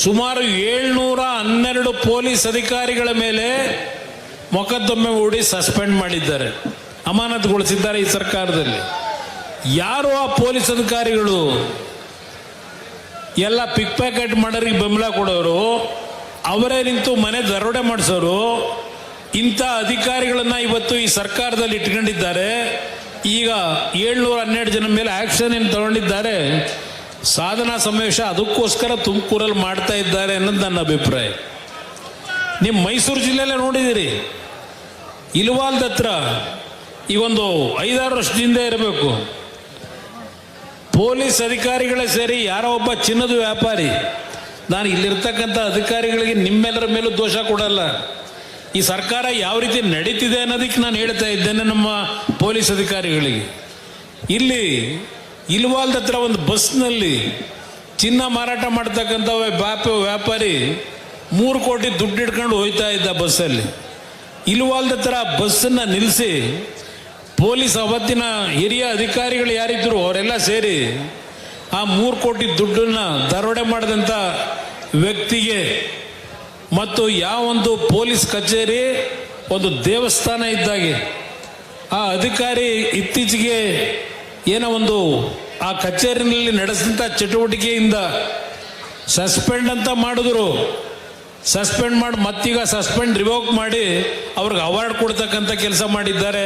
ಸುಮಾರು 712 ಪೊಲೀಸ್ ಅಧಿಕಾರಿಗಳ ಮೇಲೆ ಮೊಕದ್ದಮೆ ಹೂಡಿ ಸಸ್ಪೆಂಡ್ ಮಾಡಿದ್ದಾರೆ, ಅಮಾನತುಗೊಳಿಸಿದ್ದಾರೆ ಈ ಸರ್ಕಾರದಲ್ಲಿ. ಯಾರು ಆ ಪೊಲೀಸ್ ಅಧಿಕಾರಿಗಳು? ಎಲ್ಲ ಪಿಕ್ ಪ್ಯಾಕೆಟ್ ಮಾಡೋರಿಗೆ ಬೆಂಬಲ ಕೊಡೋರು, ಅವರೇ ನಿಂತು ಮನೆ ದರೋಡೆ ಮಾಡಿಸೋರು. ಇಂಥ ಅಧಿಕಾರಿಗಳನ್ನ ಇವತ್ತು ಈ ಸರ್ಕಾರದಲ್ಲಿ ಇಟ್ಕೊಂಡಿದ್ದಾರೆ. ಈಗ 712 ಜನ ಮೇಲೆ ಆಕ್ಷನ್ ಏನು ತಗೊಂಡಿದ್ದಾರೆ. ಸಾಧನಾ ಸಮಾವೇಶ ಅದಕ್ಕೋಸ್ಕರ ತುಮಕೂರಲ್ಲಿ ಮಾಡ್ತಾ ಇದ್ದಾರೆ ಅನ್ನೋದು ನನ್ನ ಅಭಿಪ್ರಾಯ. ನೀವು ಮೈಸೂರು ಜಿಲ್ಲೆಯಲ್ಲೇ ನೋಡಿದ್ದೀರಿ, ಇಲ್ವಾಲ್ದ ಹತ್ರ ಈ ಒಂದು 5-6 ವರ್ಷದಿಂದ ಇರಬೇಕು, ಪೊಲೀಸ್ ಅಧಿಕಾರಿಗಳೇ ಸೇರಿ ಯಾರೋ ಒಬ್ಬ ಚಿನ್ನದ ವ್ಯಾಪಾರಿ, ನಾನು ಇಲ್ಲಿರ್ತಕ್ಕಂಥ ಅಧಿಕಾರಿಗಳಿಗೆ ನಿಮ್ಮೆಲ್ಲರ ಮೇಲೂ ದೋಷ ಕೊಡಲ್ಲ, ಈ ಸರ್ಕಾರ ಯಾವ ರೀತಿ ನಡೀತಿದೆ ಅನ್ನೋದಕ್ಕೆ ನಾನು ಹೇಳ್ತಾ ಇದ್ದೇನೆ ನಮ್ಮ ಪೊಲೀಸ್ ಅಧಿಕಾರಿಗಳಿಗೆ. ಇಲ್ಲಿ ಇಲ್ವಾಲ್ದ ಹತ್ರ ಒಂದು ಬಸ್ನಲ್ಲಿ ಚಿನ್ನ ಮಾರಾಟ ಮಾಡ್ತಕ್ಕಂಥ ವ್ಯಾಪಾರಿ 3 ಕೋಟಿ ದುಡ್ಡು ಇಟ್ಕೊಂಡು ಹೋಯ್ತಾ ಇದ್ದ ಬಸ್ಸಲ್ಲಿ. ಇಲ್ವಾಲ್ದ ಹತ್ರ ಬಸ್ಸನ್ನು ನಿಲ್ಲಿಸಿ ಪೊಲೀಸ್ ಅವತ್ತಿನ ಹಿರಿಯ ಅಧಿಕಾರಿಗಳು ಯಾರಿದ್ರು ಅವರೆಲ್ಲ ಸೇರಿ ಆ 3 ಕೋಟಿ ದುಡ್ಡನ್ನು ದರೋಡೆ ಮಾಡಿದಂಥ ವ್ಯಕ್ತಿಗೆ ಮತ್ತು ಯಾವೊಂದು ಪೊಲೀಸ್ ಕಚೇರಿ ಒಂದು ದೇವಸ್ಥಾನ ಇದ್ದಾಗೆ ಆ ಅಧಿಕಾರಿ ಇತ್ತೀಚೆಗೆ ಏನೋ ಒಂದು ಆ ಕಚೇರಿನಲ್ಲಿ ನಡೆಸಿದಂಥ ಚಟುವಟಿಕೆಯಿಂದ ಸಸ್ಪೆಂಡ್ ಅಂತ ಮಾಡಿದ್ರು. ಸಸ್ಪೆಂಡ್ ಮಾಡಿ ಮತ್ತೀಗ ಸಸ್ಪೆಂಡ್ ರಿವೋಕ್ ಮಾಡಿ ಅವ್ರಿಗೆ ಅವಾರ್ಡ್ ಕೊಡ್ತಕ್ಕಂಥ ಕೆಲಸ ಮಾಡಿದ್ದಾರೆ.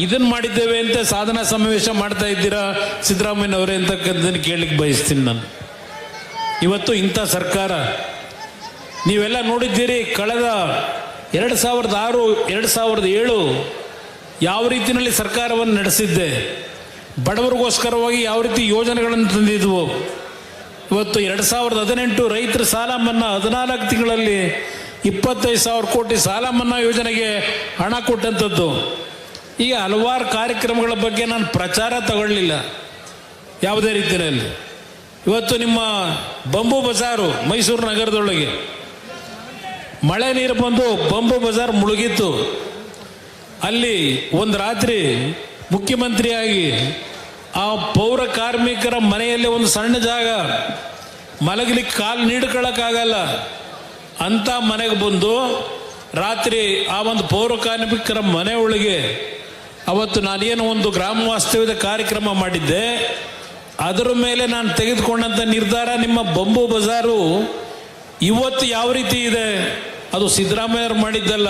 ಇದನ್ನು ಮಾಡಿದ್ದೇವೆ ಅಂತ ಸಾಧನಾ ಸಮಾವೇಶ ಮಾಡ್ತಾ ಇದ್ದೀರಾ ಸಿದ್ದರಾಮಯ್ಯನವರೇ ಅಂತಕ್ಕಂಥದ್ದನ್ನು ಕೇಳಲಿಕ್ಕೆ ಬಯಸ್ತೀನಿ ನಾನು. ಇವತ್ತು ಇಂಥ ಸರ್ಕಾರ ನೀವೆಲ್ಲ ನೋಡಿದ್ದೀರಿ. ಕಳೆದ 2006, 2007 ಯಾವ ರೀತಿಯಲ್ಲಿ ಸರ್ಕಾರವನ್ನು ನಡೆಸಿದ್ದೆ, ಬಡವರಿಗೋಸ್ಕರವಾಗಿ ಯಾವ ರೀತಿ ಯೋಜನೆಗಳನ್ನು ತಂದಿದ್ವು. ಇವತ್ತು 2018 ರೈತರ ಸಾಲ ಮನ್ನಾ 14 ತಿಂಗಳಲ್ಲಿ 25,000 ಕೋಟಿ ಸಾಲ ಮನ್ನಾ ಯೋಜನೆಗೆ ಹಣ ಕೊಟ್ಟಂಥದ್ದು. ಈಗ ಹಲವಾರು ಕಾರ್ಯಕ್ರಮಗಳ ಬಗ್ಗೆ ನಾನು ಪ್ರಚಾರ ತಗೊಳ್ಳಿಲ್ಲ ಯಾವುದೇ ರೀತಿಯಲ್ಲಿ. ಇವತ್ತು ನಿಮ್ಮ ಬಂಬು ಬಜಾರು ಮೈಸೂರು ನಗರದೊಳಗೆ ಮಳೆ ನೀರು ಬಂದು ಬಂಬು ಬಜಾರ್ ಮುಳುಗಿತ್ತು. ಅಲ್ಲಿ ಒಂದು ರಾತ್ರಿ ಮುಖ್ಯಮಂತ್ರಿಯಾಗಿ ಆ ಪೌರ ಕಾರ್ಮಿಕರ ಮನೆಯಲ್ಲಿ ಒಂದು ಸಣ್ಣ ಜಾಗ ಮಲಗಲಿಕ್ಕೆ ಕಾಲು ನೀಡ್ಕೊಳ್ಳೋಕ್ಕಾಗಲ್ಲ ಅಂತ ಮನೆಗೆ ಬಂದು ರಾತ್ರಿ ಆ ಒಂದು ಪೌರ ಕಾರ್ಮಿಕರ ಮನೆ ಒಳಗೆ ಅವತ್ತು ನಾನೇನು ಒಂದು ಗ್ರಾಮ ವಾಸ್ತವ್ಯದ ಕಾರ್ಯಕ್ರಮ ಮಾಡಿದ್ದೆ, ಅದರ ಮೇಲೆ ನಾನು ತೆಗೆದುಕೊಂಡಂಥ ನಿರ್ಧಾರ ನಿಮ್ಮ ಬಂಬು ಬಜಾರು ಇವತ್ತು ಯಾವ ರೀತಿ ಇದೆ ಅದು ಸಿದ್ದರಾಮಯ್ಯರು ಮಾಡಿದ್ದಲ್ಲ,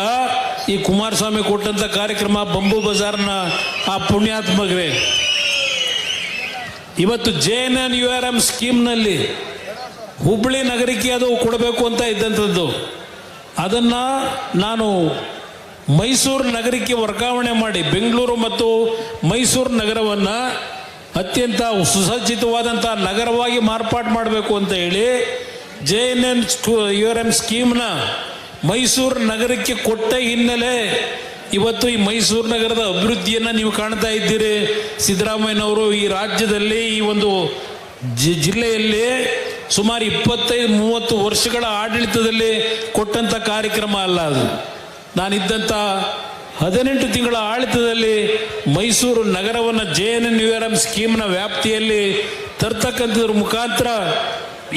ಈ ಕುಮಾರಸ್ವಾಮಿ ಕೊಟ್ಟಂಥ ಕಾರ್ಯಕ್ರಮ ಬಂಬು ಬಜಾರ್ನ ಆ ಪುಣ್ಯಾತ್ಮಗರೇ. ಇವತ್ತು JNNURM ಸ್ಕೀಮ್ನಲ್ಲಿ ಹುಬ್ಬಳ್ಳಿ ನಗರಕ್ಕೆ ಅದು ಕೊಡಬೇಕು ಅಂತ ಇದ್ದಂಥದ್ದು, ಅದನ್ನು ನಾನು ಮೈಸೂರು ನಗರಕ್ಕೆ ವರ್ಗಾವಣೆ ಮಾಡಿ ಬೆಂಗಳೂರು ಮತ್ತು ಮೈಸೂರು ನಗರವನ್ನು ಅತ್ಯಂತ ಸುಸಜ್ಜಿತವಾದಂಥ ನಗರವಾಗಿ ಮಾರ್ಪಾಡು ಮಾಡಬೇಕು ಅಂತ ಹೇಳಿ JNNURM ಸ್ಕೀಮ್ನ ಮೈಸೂರು ನಗರಕ್ಕೆ ಕೊಟ್ಟ ಹಿನ್ನೆಲೆ ಇವತ್ತು ಈ ಮೈಸೂರು ನಗರದ ಅಭಿವೃದ್ಧಿಯನ್ನು ನೀವು ಕಾಣ್ತಾ ಇದ್ದೀರಿ. ಸಿದ್ದರಾಮಯ್ಯನವರು ಈ ರಾಜ್ಯದಲ್ಲಿ ಈ ಒಂದು ಜಿಲ್ಲೆಯಲ್ಲಿ ಸುಮಾರು 25-30 ವರ್ಷಗಳ ಆಡಳಿತದಲ್ಲಿ ಕೊಟ್ಟಂಥ ಕಾರ್ಯಕ್ರಮ ಅಲ್ಲ ಅದು. ನಾನಿದ್ದಂಥ 18 ತಿಂಗಳ ಆಡಳಿತದಲ್ಲಿ ಮೈಸೂರು ನಗರವನ್ನು JNNURM ಸ್ಕೀಮ್ನ ವ್ಯಾಪ್ತಿಯಲ್ಲಿ ತರ್ತಕ್ಕಂಥದ್ರ ಮುಖಾಂತರ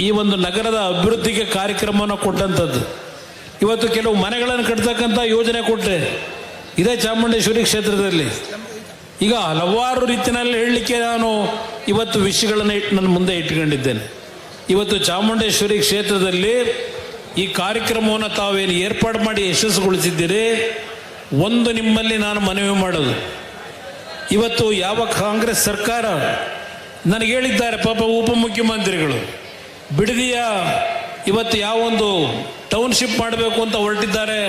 ಈ ಒಂದು ನಗರದ ಅಭಿವೃದ್ಧಿಗೆ ಕಾರ್ಯಕ್ರಮವನ್ನು ಕೊಟ್ಟಂಥದ್ದು. ಇವತ್ತು ಕೆಲವು ಮನೆಗಳನ್ನು ಕಟ್ತಕ್ಕಂಥ ಯೋಜನೆ ಕೊಟ್ಟೆ ಇದೇ ಚಾಮುಂಡೇಶ್ವರಿ ಕ್ಷೇತ್ರದಲ್ಲಿ. ಈಗ ಹಲವಾರು ರೀತಿಯಲ್ಲಿ ಹೇಳಲಿಕ್ಕೆ ನಾನು ಇವತ್ತು ವಿಷಯಗಳನ್ನು ನನ್ನ ಮುಂದೆ ಇಟ್ಕೊಂಡಿದ್ದೇನೆ. ಇವತ್ತು ಚಾಮುಂಡೇಶ್ವರಿ ಕ್ಷೇತ್ರದಲ್ಲಿ ಈ ಕಾರ್ಯಕ್ರಮವನ್ನು ತಾವೇನು ಏರ್ಪಾಡು ಮಾಡಿ ಯಶಸ್ಸುಗೊಳಿಸಿದ್ದೀರಿ, ಒಂದು ನಿಮ್ಮಲ್ಲಿ ನಾನು ಮನವಿ ಮಾಡೋದು, ಇವತ್ತು ಯಾವ ಕಾಂಗ್ರೆಸ್ ಸರ್ಕಾರ ನನಗೆ ಹೇಳಿದ್ದಾರೆ, ಪಾಪ ಉಪಮುಖ್ಯಮಂತ್ರಿಗಳು ಬಿಡದಿಯ ಇವತ್ತು ಯಾವೊಂದು ಟೌನ್ಶಿಪ್ ಮಾಡಬೇಕು ಅಂತ ಹೊರಟಿದ್ದಾರೆ.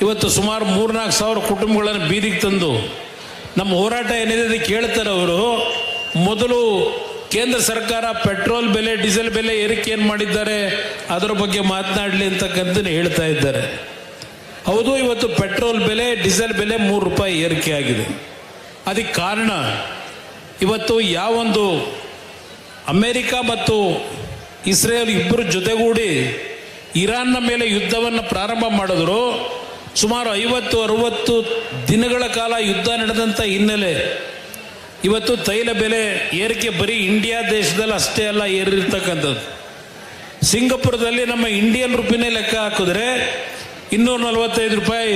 ಇವತ್ತು ಸುಮಾರು 3-4 ಸಾವಿರ ಕುಟುಂಬಗಳನ್ನು ಬೀದಿಗೆ ತಂದು ನಮ್ಮ ಹೋರಾಟ ಏನಿದೆ ಅದಕ್ಕೆ ಕೇಳ್ತಾರೆ ಅವರು. ಮೊದಲು ಕೇಂದ್ರ ಸರ್ಕಾರ ಪೆಟ್ರೋಲ್ ಬೆಲೆ ಡೀಸೆಲ್ ಬೆಲೆ ಏರಿಕೆ ಏನು ಮಾಡಿದ್ದಾರೆ ಅದರ ಬಗ್ಗೆ ಮಾತನಾಡಲಿ ಅಂತಕ್ಕಂಥದ್ದು ಹೇಳ್ತಾ ಇದ್ದಾರೆ. ಹೌದು, ಇವತ್ತು ಪೆಟ್ರೋಲ್ ಬೆಲೆ ಡೀಸೆಲ್ ಬೆಲೆ 3 ರೂಪಾಯಿ ಏರಿಕೆ ಆಗಿದೆ. ಅದಕ್ಕೆ ಕಾರಣ ಇವತ್ತು ಯಾವೊಂದು ಅಮೇರಿಕ ಮತ್ತು ಇಸ್ರೇಲ್ ಇಬ್ಬರು ಜೊತೆಗೂಡಿ ಇರಾನ್ನ ಮೇಲೆ ಯುದ್ಧವನ್ನು ಪ್ರಾರಂಭ ಮಾಡಿದ್ರು. ಸುಮಾರು 50-60 ದಿನಗಳ ಕಾಲ ಯುದ್ಧ ನಡೆದಂಥ ಹಿನ್ನೆಲೆ ಇವತ್ತು ತೈಲ ಬೆಲೆ ಏರಿಕೆ ಬರೀ ಇಂಡಿಯಾ ದೇಶದಲ್ಲಿ ಅಷ್ಟೇ ಅಲ್ಲ ಏರಿರ್ತಕ್ಕಂಥದ್ದು. ಸಿಂಗಪುರದಲ್ಲಿ ನಮ್ಮ ಇಂಡಿಯನ್ ರುಪಿನೇ ಲೆಕ್ಕ ಹಾಕಿದ್ರೆ 245 ರೂಪಾಯಿ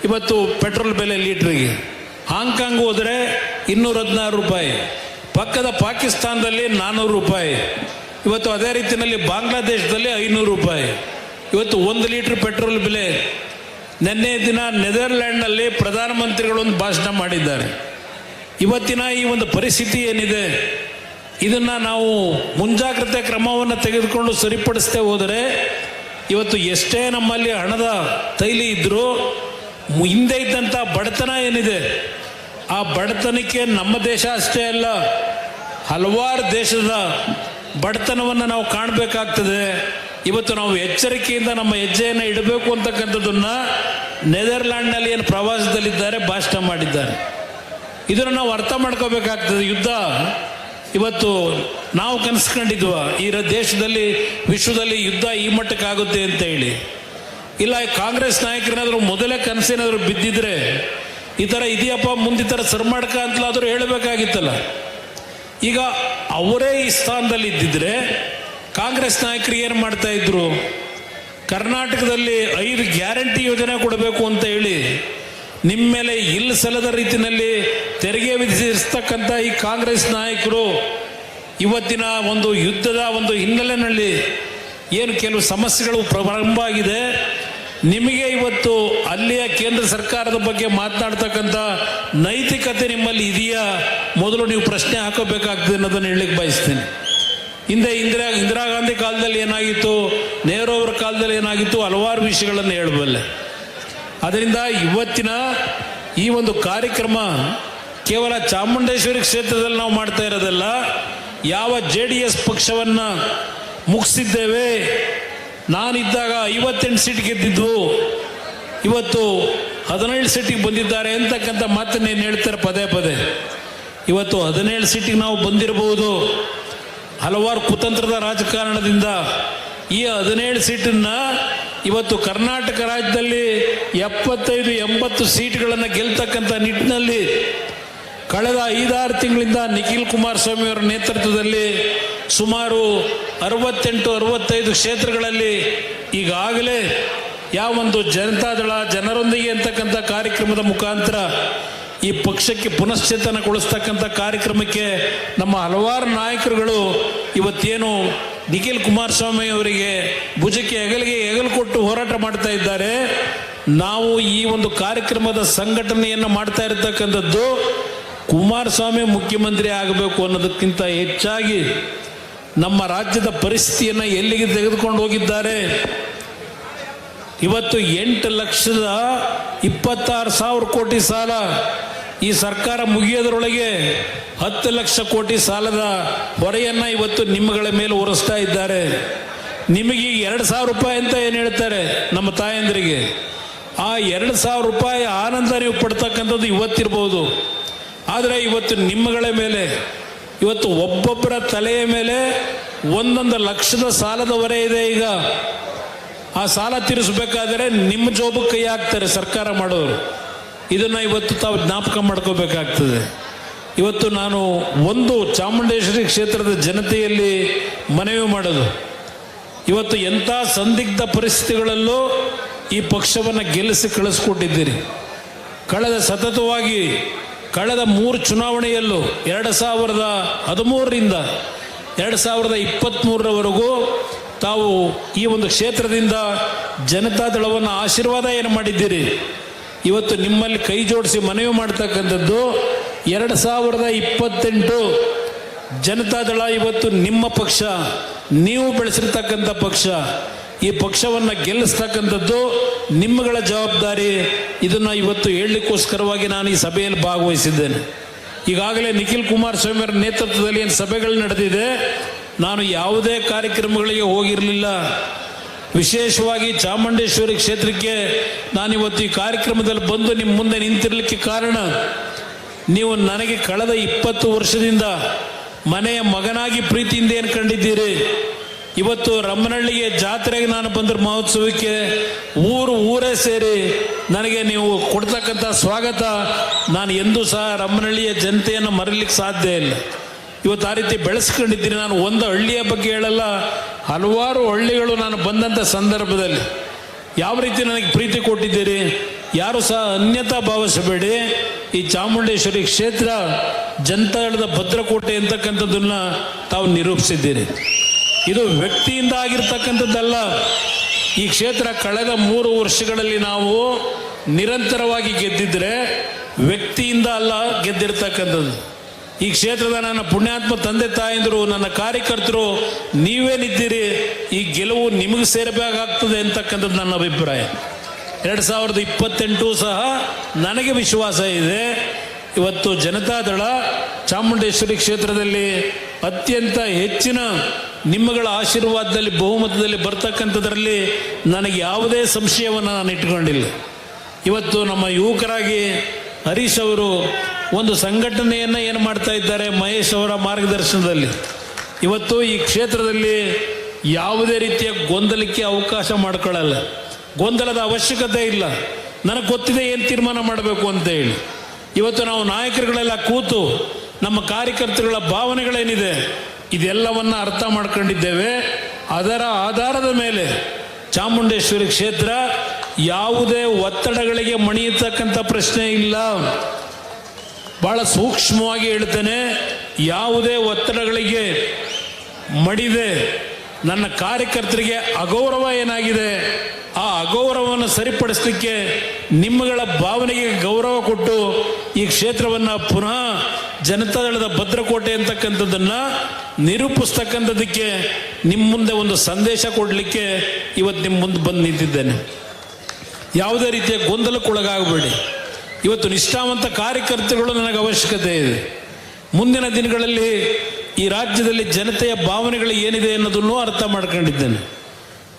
ಇವತ್ತು ಪೆಟ್ರೋಲ್ ಬೆಲೆ ಲೀಟ್ರಿಗೆ. ಹಾಂಗ್ಕಾಂಗ್ ಹೋದರೆ 216 ರೂಪಾಯಿ. ಪಕ್ಕದ ಪಾಕಿಸ್ತಾನದಲ್ಲಿ 400 ರೂಪಾಯಿ. ಇವತ್ತು ಅದೇ ರೀತಿಯಲ್ಲಿ ಬಾಂಗ್ಲಾದೇಶದಲ್ಲಿ 500 ರೂಪಾಯಿ. ಇವತ್ತು 1 ಲೀಟ್ರ್ ಪೆಟ್ರೋಲ್ ಬೆಲೆ. ನಿನ್ನೆ ದಿನ ನೆದರ್ಲ್ಯಾಂಡ್ನಲ್ಲಿ ಪ್ರಧಾನಮಂತ್ರಿಗಳೊಂದು ಭಾಷಣ ಮಾಡಿದ್ದಾರೆ. ಇವತ್ತಿನ ಈ ಒಂದು ಪರಿಸ್ಥಿತಿ ಏನಿದೆ ಇದನ್ನು ನಾವು ಮುಂಜಾಗ್ರತೆ ಕ್ರಮವನ್ನು ತೆಗೆದುಕೊಂಡು ಸರಿಪಡಿಸದೆ ಹೋದರೆ ಇವತ್ತು ಎಷ್ಟೇ ನಮ್ಮಲ್ಲಿ ಹಣದ ತೈಲಿ ಇದ್ದರೂ ಹಿಂದೆ ಇದ್ದಂಥ ಬಡತನ ಏನಿದೆ ಆ ಬಡತನಕ್ಕೆ ನಮ್ಮ ದೇಶ ಅಷ್ಟೇ ಅಲ್ಲ ಹಲವಾರು ದೇಶದ ಬಡತನವನ್ನು ನಾವು ಕಾಣಬೇಕಾಗ್ತದೆ. ಇವತ್ತು ನಾವು ಎಚ್ಚರಿಕೆಯಿಂದ ನಮ್ಮ ಹೆಜ್ಜೆಯನ್ನು ಇಡಬೇಕು ಅಂತಕ್ಕಂಥದ್ದನ್ನು ನೆದರ್ಲ್ಯಾಂಡ್ನಲ್ಲಿ ಏನು ಪ್ರವಾಸದಲ್ಲಿದ್ದಾರೆ ಭಾಷಣ ಮಾಡಿದ್ದಾರೆ. ಇದನ್ನು ನಾವು ಅರ್ಥ ಮಾಡ್ಕೋಬೇಕಾಗ್ತದೆ. ಯುದ್ಧ ಇವತ್ತು ನಾವು ಕನಸ್ಕೊಂಡಿದ್ವ ಈ ದೇಶದಲ್ಲಿ ವಿಶ್ವದಲ್ಲಿ ಯುದ್ಧ ಈ ಮಟ್ಟಕ್ಕಾಗುತ್ತೆ ಅಂತ ಹೇಳಿ. ಇಲ್ಲ, ಕಾಂಗ್ರೆಸ್ ನಾಯಕರೇನಾದರೂ ಮೊದಲೇ ಕನಸೇನಾದರೂ ಬಿದ್ದಿದ್ರೆ ಈ ಥರ ಇದೆಯಪ್ಪ ಮುಂದೆ ಈ ಥರ ಸರ್ಮಾಡ್ಕ ಅಂತಲಾದರೂ ಹೇಳಬೇಕಾಗಿತ್ತಲ್ಲ. ಈಗ ಅವರೇ ಈ ಸ್ಥಾನದಲ್ಲಿ ಇದ್ದಿದ್ರೆ ಕಾಂಗ್ರೆಸ್ ನಾಯಕರು ಏನು ಮಾಡ್ತಾ ಇದ್ರು, ಕರ್ನಾಟಕದಲ್ಲಿ 5 ಗ್ಯಾರಂಟಿ ಯೋಜನೆ ಕೊಡಬೇಕು ಅಂತ ಹೇಳಿ ನಿಮ್ಮ ಮೇಲೆ ಇಲ್ಲ ಸಲ್ಲದ ರೀತಿಯಲ್ಲಿ ತೆರಿಗೆ ವಿಧಿಸಿರ್ತಕ್ಕಂಥ ಈ ಕಾಂಗ್ರೆಸ್ ನಾಯಕರು ಇವತ್ತಿನ ಒಂದು ಯುದ್ಧದ ಒಂದು ಹಿನ್ನೆಲೆಯಲ್ಲಿ ಏನು ಕೆಲವು ಸಮಸ್ಯೆಗಳು ಪ್ರಾರಂಭ ಆಗಿದೆ. ನಿಮಗೆ ಇವತ್ತು ಅಲ್ಲಿಯ ಕೇಂದ್ರ ಸರ್ಕಾರದ ಬಗ್ಗೆ ಮಾತನಾಡ್ತಕ್ಕಂಥ ನೈತಿಕತೆ ನಿಮ್ಮಲ್ಲಿ ಇದೆಯಾ, ಮೊದಲು ನೀವು ಪ್ರಶ್ನೆ ಹಾಕೋಬೇಕಾಗ್ತದೆ ಅನ್ನೋದನ್ನು ಹೇಳಲಿಕ್ಕೆ ಬಯಸ್ತೇನೆ. ಹಿಂದೆ ಇಂದಿರಾ ಗಾಂಧಿ ಕಾಲದಲ್ಲಿ ಏನಾಗಿತ್ತು, ನೆಹರು ಅವರ ಕಾಲದಲ್ಲಿ ಏನಾಗಿತ್ತು, ಹಲವಾರು ವಿಷಯಗಳನ್ನು ಹೇಳಬಲ್ಲೆ. ಅದರಿಂದ ಇವತ್ತಿನ ಈ ಒಂದು ಕಾರ್ಯಕ್ರಮ ಕೇವಲ ಚಾಮುಂಡೇಶ್ವರಿ ಕ್ಷೇತ್ರದಲ್ಲಿ ನಾವು ಮಾಡ್ತಾ ಇರೋದಲ್ಲ. ಯಾವ JDS ಪಕ್ಷವನ್ನು ಮುಗಿಸಿದ್ದೇವೆ, ನಾನಿದ್ದಾಗ 58 ಸೀಟ್ ಗೆದ್ದಿದ್ವು, ಇವತ್ತು 17 ಸೀಟಿಗೆ ಬಂದಿದ್ದಾರೆ ಅಂತಕ್ಕಂಥ ಮಾತನ್ನೇನು ಹೇಳ್ತಾರೆ ಪದೇ ಪದೇ. ಇವತ್ತು 17 ಸೀಟಿಗೆ ನಾವು ಬಂದಿರಬಹುದು. ಹಲವಾರು ಕುತಂತ್ರದ ರಾಜಕಾರಣದಿಂದ ಈ 17 ಸೀಟನ್ನು ಇವತ್ತು ಕರ್ನಾಟಕ ರಾಜ್ಯದಲ್ಲಿ 75-80 ಸೀಟ್ಗಳನ್ನು ಗೆಲ್ತಕ್ಕಂಥ ನಿಟ್ಟಿನಲ್ಲಿ ಕಳೆದ 5-6 ತಿಂಗಳಿಂದ ನಿಖಿಲ್ ಕುಮಾರಸ್ವಾಮಿ ಅವರ ನೇತೃತ್ವದಲ್ಲಿ ಸುಮಾರು 68-65 ಕ್ಷೇತ್ರಗಳಲ್ಲಿ ಈಗಾಗಲೇ ಯಾವೊಂದು ಜನತಾದಳ ಜನರೊಂದಿಗೆ ಅಂತಕ್ಕಂಥ ಕಾರ್ಯಕ್ರಮದ ಮುಖಾಂತರ ಈ ಪಕ್ಷಕ್ಕೆ ಪುನಶ್ಚೇತನಗೊಳಿಸ್ತಕ್ಕಂಥ ಕಾರ್ಯಕ್ರಮಕ್ಕೆ ನಮ್ಮ ಹಲವಾರು ನಾಯಕರುಗಳು ಇವತ್ತೇನು ನಿಖಿಲ್ ಕುಮಾರಸ್ವಾಮಿ ಅವರಿಗೆ ಭುಜಕ್ಕೆ ಹೆಗಲು ಕೊಟ್ಟು ಹೋರಾಟ ಮಾಡ್ತಾ ಇದ್ದಾರೆ. ನಾವು ಈ ಒಂದು ಕಾರ್ಯಕ್ರಮದ ಸಂಘಟನೆಯನ್ನು ಮಾಡ್ತಾ ಇರತಕ್ಕಂಥದ್ದು ಕುಮಾರಸ್ವಾಮಿ ಮುಖ್ಯಮಂತ್ರಿ ಆಗಬೇಕು ಅನ್ನೋದಕ್ಕಿಂತ ಹೆಚ್ಚಾಗಿ ನಮ್ಮ ರಾಜ್ಯದ ಪರಿಸ್ಥಿತಿಯನ್ನು ಎಲ್ಲಿಗೆ ತೆಗೆದುಕೊಂಡು ಹೋಗಿದ್ದಾರೆ. ಇವತ್ತು 8,26,000 ಕೋಟಿ ಸಾಲ, ಈ ಸರ್ಕಾರ ಮುಗಿಯೋದ್ರೊಳಗೆ 10 ಲಕ್ಷ ಕೋಟಿ ಸಾಲದ ಹೊರೆಯನ್ನು ಇವತ್ತು ನಿಮ್ಮಗಳ ಮೇಲೆ ಹೊರಿಸ್ತಾ ಇದ್ದಾರೆ. ನಿಮಗೆ 2,000 ರೂಪಾಯಿ ಅಂತ ಏನು ಹೇಳ್ತಾರೆ ನಮ್ಮ ತಾಯಂದಿರಿಗೆ, ಆ 2,000 ರೂಪಾಯಿ ಆನಂದ ನೀವು ಪಡ್ತಕ್ಕಂಥದ್ದು ಇವತ್ತಿರ್ಬೋದು. ಆದರೆ ಇವತ್ತು ನಿಮ್ಮಗಳ ಮೇಲೆ, ಇವತ್ತು ಒಬ್ಬೊಬ್ಬರ ತಲೆಯ ಮೇಲೆ 1 ಲಕ್ಷದ ಸಾಲದ ಹೊರೆ ಇದೆ. ಈಗ ಆ ಸಾಲ ತೀರಿಸಬೇಕಾದರೆ ನಿಮ್ಮ ಜೋಬಕ್ಕೆ ಕೈ ಹಾಕ್ತಾರೆ ಸರ್ಕಾರ ಮಾಡೋರು. ಇದನ್ನು ಇವತ್ತು ತಾವು ಜ್ಞಾಪಕ ಮಾಡ್ಕೋಬೇಕಾಗ್ತದೆ. ಇವತ್ತು ನಾನು ಒಂದು ಚಾಮುಂಡೇಶ್ವರಿ ಕ್ಷೇತ್ರದ ಜನತೆಯಲ್ಲಿ ಮನವಿ ಮಾಡೋದು, ಇವತ್ತು ಎಂಥ ಸಂದಿಗ್ಧ ಪರಿಸ್ಥಿತಿಗಳಲ್ಲೂ ಈ ಪಕ್ಷವನ್ನು ಗೆಲ್ಲಿಸಿ ಕಳಿಸ್ಕೊಟ್ಟಿದ್ದೀರಿ. ಸತತವಾಗಿ ಕಳೆದ 3 ಚುನಾವಣೆಯಲ್ಲೂ 2013ರಿಂದ 2023ರವರೆಗೂ ತಾವು ಈ ಒಂದು ಕ್ಷೇತ್ರದಿಂದ ಜನತಾದಳವನ್ನು ಆಶೀರ್ವಾದ ಏನು ಮಾಡಿದ್ದೀರಿ. ಇವತ್ತು ನಿಮ್ಮಲ್ಲಿ ಕೈ ಜೋಡಿಸಿ ಮನವಿ ಮಾಡ್ತಕ್ಕಂಥದ್ದು 2028 ಜನತಾದಳ ಇವತ್ತು ನಿಮ್ಮ ಪಕ್ಷ, ನೀವು ಬೆಳೆಸಿರ್ತಕ್ಕಂಥ ಪಕ್ಷ. ಈ ಪಕ್ಷವನ್ನು ಗೆಲ್ಲಿಸ್ತಕ್ಕಂಥದ್ದು ನಿಮ್ಮಗಳ ಜವಾಬ್ದಾರಿ. ಇದನ್ನು ಇವತ್ತು ಹೇಳಲಿಕ್ಕೋಸ್ಕರವಾಗಿ ನಾನು ಈ ಸಭೆಯಲ್ಲಿ ಭಾಗವಹಿಸಿದ್ದೇನೆ. ಈಗಾಗಲೇ ನಿಖಿಲ್ ಕುಮಾರಸ್ವಾಮಿ ಅವರ ನೇತೃತ್ವದಲ್ಲಿ ಏನು ಸಭೆಗಳು ನಡೆದಿದೆ, ನಾನು ಯಾವುದೇ ಕಾರ್ಯಕ್ರಮಗಳಿಗೆ ಹೋಗಿರಲಿಲ್ಲ. ವಿಶೇಷವಾಗಿ ಚಾಮುಂಡೇಶ್ವರಿ ಕ್ಷೇತ್ರಕ್ಕೆ ನಾನಿವತ್ತು ಈ ಕಾರ್ಯಕ್ರಮದಲ್ಲಿ ಬಂದು ನಿಮ್ಮ ಮುಂದೆ ನಿಂತಿರಲಿಕ್ಕೆ ಕಾರಣ, ನೀವು ನನಗೆ ಕಳೆದ 20 ವರ್ಷದಿಂದ ಮನೆಯ ಮಗನಾಗಿ ಪ್ರೀತಿಯಿಂದ ಏನು ಕಂಡಿದ್ದೀರಿ. ಇವತ್ತು ರಮ್ಮನಹಳ್ಳಿಗೆ ಜಾತ್ರೆಗೆ ನಾನು ಬಂದ್ರೆ ಮಹೋತ್ಸವಕ್ಕೆ ಊರೇ ಸೇರಿ ನನಗೆ ನೀವು ಕೊಡ್ತಕ್ಕಂಥ ಸ್ವಾಗತ ನಾನು ಎಂದೂ ಸಹ ರಮ್ಮನಹಳ್ಳಿಯ ಜನತೆಯನ್ನು ಮರೀಲಿಕ್ಕೆ ಸಾಧ್ಯ ಇಲ್ಲ. ಇವತ್ತು ಆ ರೀತಿ ಬೆಳೆಸ್ಕೊಂಡಿದ್ದೀನಿ. ನಾನು ಒಂದು ಹಳ್ಳಿಯ ಬಗ್ಗೆ ಹೇಳಲ್ಲ, ಹಲವಾರು ಹಳ್ಳಿಗಳು ನಾನು ಬಂದಂಥ ಸಂದರ್ಭದಲ್ಲಿ ಯಾವ ರೀತಿ ನನಗೆ ಪ್ರೀತಿ ಕೊಟ್ಟಿದ್ದೀರಿ. ಯಾರು ಸಹ ಅನ್ಯತಾ ಭಾವಿಸಬೇಡಿ. ಈ ಚಾಮುಂಡೇಶ್ವರಿ ಕ್ಷೇತ್ರ ಜನತಾದಳದ ಭದ್ರಕೋಟೆ ಅಂತಕ್ಕಂಥದ್ದನ್ನ ತಾವು ನಿರೂಪಿಸಿದ್ದೀರಿ. ಇದು ವ್ಯಕ್ತಿಯಿಂದ ಆಗಿರ್ತಕ್ಕಂಥದ್ದಲ್ಲ. ಈ ಕ್ಷೇತ್ರ ಕಳೆದ 3 ವರ್ಷಗಳಲ್ಲಿ ನಾವು ನಿರಂತರವಾಗಿ ಗೆದ್ದಿದ್ರೆ ವ್ಯಕ್ತಿಯಿಂದ ಅಲ್ಲ ಗೆದ್ದಿರ್ತಕ್ಕಂಥದ್ದು. ಈ ಕ್ಷೇತ್ರದ ನನ್ನ ಪುಣ್ಯಾತ್ಮ ತಂದೆ ತಾಯಂದರು, ನನ್ನ ಕಾರ್ಯಕರ್ತರು ನೀವೇನಿದ್ದೀರಿ, ಈ ಗೆಲುವು ನಿಮಗೆ ಸೇರಬೇಕಾಗ್ತದೆ ಅಂತಕ್ಕಂಥದ್ದು ನನ್ನ ಅಭಿಪ್ರಾಯ. 2028 ಸಹ ನನಗೆ ವಿಶ್ವಾಸ ಇದೆ. ಇವತ್ತು ಜನತಾದಳ ಚಾಮುಂಡೇಶ್ವರಿ ಕ್ಷೇತ್ರದಲ್ಲಿ ಅತ್ಯಂತ ಹೆಚ್ಚಿನ ನಿಮ್ಮಗಳ ಆಶೀರ್ವಾದದಲ್ಲಿ ಬಹುಮತದಲ್ಲಿ ಬರ್ತಕ್ಕಂಥದ್ರಲ್ಲಿ ನನಗೆ ಯಾವುದೇ ಸಂಶಯವನ್ನು ನಾನು ಇಟ್ಕೊಂಡಿಲ್ಲ. ಇವತ್ತು ನಮ್ಮ ಯುವಕರಾಗಿ ಹರೀಶ್ ಅವರು ಒಂದು ಸಂಘಟನೆಯನ್ನು ಏನು ಮಾಡ್ತಾ ಇದ್ದಾರೆ, ಮಹೇಶ್ ಅವರ ಮಾರ್ಗದರ್ಶನದಲ್ಲಿ ಇವತ್ತು ಈ ಕ್ಷೇತ್ರದಲ್ಲಿ ಯಾವುದೇ ರೀತಿಯ ಗೊಂದಲಕ್ಕೆ ಅವಕಾಶ ಮಾಡಿಕೊಳ್ಳಲ್ಲ. ಗೊಂದಲದ ಅವಶ್ಯಕತೆ ಇಲ್ಲ. ನನಗೆ ಗೊತ್ತಿದೆ ಏನು ತೀರ್ಮಾನ ಮಾಡಬೇಕು ಅಂತ ಹೇಳಿ. ಇವತ್ತು ನಾವು ನಾಯಕರುಗಳೆಲ್ಲ ಕೂತು ನಮ್ಮ ಕಾರ್ಯಕರ್ತರುಗಳ ಭಾವನೆಗಳೇನಿದೆ ಇದೆಲ್ಲವನ್ನ ಅರ್ಥ ಮಾಡ್ಕೊಂಡಿದ್ದೇವೆ. ಅದರ ಆಧಾರದ ಮೇಲೆ ಚಾಮುಂಡೇಶ್ವರಿ ಕ್ಷೇತ್ರ ಯಾವುದೇ ಒತ್ತಡಗಳಿಗೆ ಮಣಿಯತಕ್ಕಂಥ ಪ್ರಶ್ನೆ ಇಲ್ಲ. ಬಹಳ ಸೂಕ್ಷ್ಮವಾಗಿ ಹೇಳ್ತೇನೆ, ಯಾವುದೇ ಒತ್ತಡಗಳಿಗೆ ಮಡಿದೆ ನನ್ನ ಕಾರ್ಯಕರ್ತರಿಗೆ ಅಗೌರವ ಏನಾಗಿದೆ ಆ ಅಗೌರವವನ್ನು ಸರಿಪಡಿಸಲಿಕ್ಕೆ ನಿಮ್ಮಗಳ ಭಾವನೆಗೆ ಗೌರವ ಕೊಟ್ಟು ಈ ಕ್ಷೇತ್ರವನ್ನು ಪುನಃ ಜನತಾದಳದ ಭದ್ರಕೋಟೆ ಅಂತಕ್ಕಂಥದ್ದನ್ನು ನಿರೂಪಿಸ್ತಕ್ಕಂಥದ್ದಕ್ಕೆ ನಿಮ್ಮ ಮುಂದೆ ಒಂದು ಸಂದೇಶ ಕೊಡಲಿಕ್ಕೆ ಇವತ್ತು ನಿಮ್ಮ ಮುಂದೆ ಬಂದು ನಿಂತಿದ್ದೇನೆ. ಯಾವುದೇ ರೀತಿಯ ಗೊಂದಲಕ್ಕೊಳಗಾಗಬೇಡಿ. ಇವತ್ತು ನಿಷ್ಠಾವಂತ ಕಾರ್ಯಕರ್ತರುಗಳು ನನಗೆ ಅವಶ್ಯಕತೆ ಇದೆ. ಮುಂದಿನ ದಿನಗಳಲ್ಲಿ ಈ ರಾಜ್ಯದಲ್ಲಿ ಜನತೆಯ ಭಾವನೆಗಳು ಏನಿದೆ ಅನ್ನೋದನ್ನು ಅರ್ಥ ಮಾಡ್ಕೊಂಡಿದ್ದೇನೆ.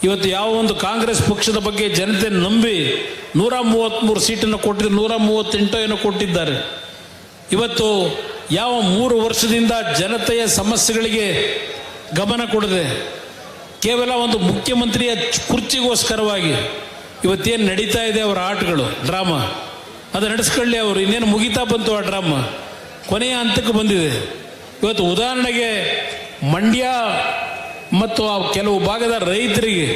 ಇವತ್ತು ಯಾವ ಒಂದು ಕಾಂಗ್ರೆಸ್ ಪಕ್ಷದ ಬಗ್ಗೆ ಜನತೆ ನಂಬಿ 133 ಸೀಟನ್ನು ಕೊಟ್ಟಿದ್ದು 138 ಏನೋ ಕೊಟ್ಟಿದ್ದಾರೆ. ಇವತ್ತು ಯಾವ 3 ವರ್ಷದಿಂದ ಜನತೆಯ ಸಮಸ್ಯೆಗಳಿಗೆ ಗಮನ ಕೊಡದೆ ಕೇವಲ ಒಂದು ಮುಖ್ಯಮಂತ್ರಿಯ ಕುರ್ಚಿಗೋಸ್ಕರವಾಗಿ ಇವತ್ತೇನು ನಡೀತಾ ಇದೆ ಅವರ ಆಟಗಳು, ಡ್ರಾಮಾ, ಅದು ನಡೆಸ್ಕೊಳ್ಳಿ. ಅವರು ಇನ್ನೇನು ಮುಗಿತಾ ಬಂತು ಆ ಡ್ರಾಮಾ, ಕೊನೆಯ ಹಂತಕ್ಕೆ ಬಂದಿದೆ. ಇವತ್ತು ಉದಾಹರಣೆಗೆ ಮಂಡ್ಯ ಮತ್ತು ಆ ಕೆಲವು ಭಾಗದ ರೈತರಿಗೆ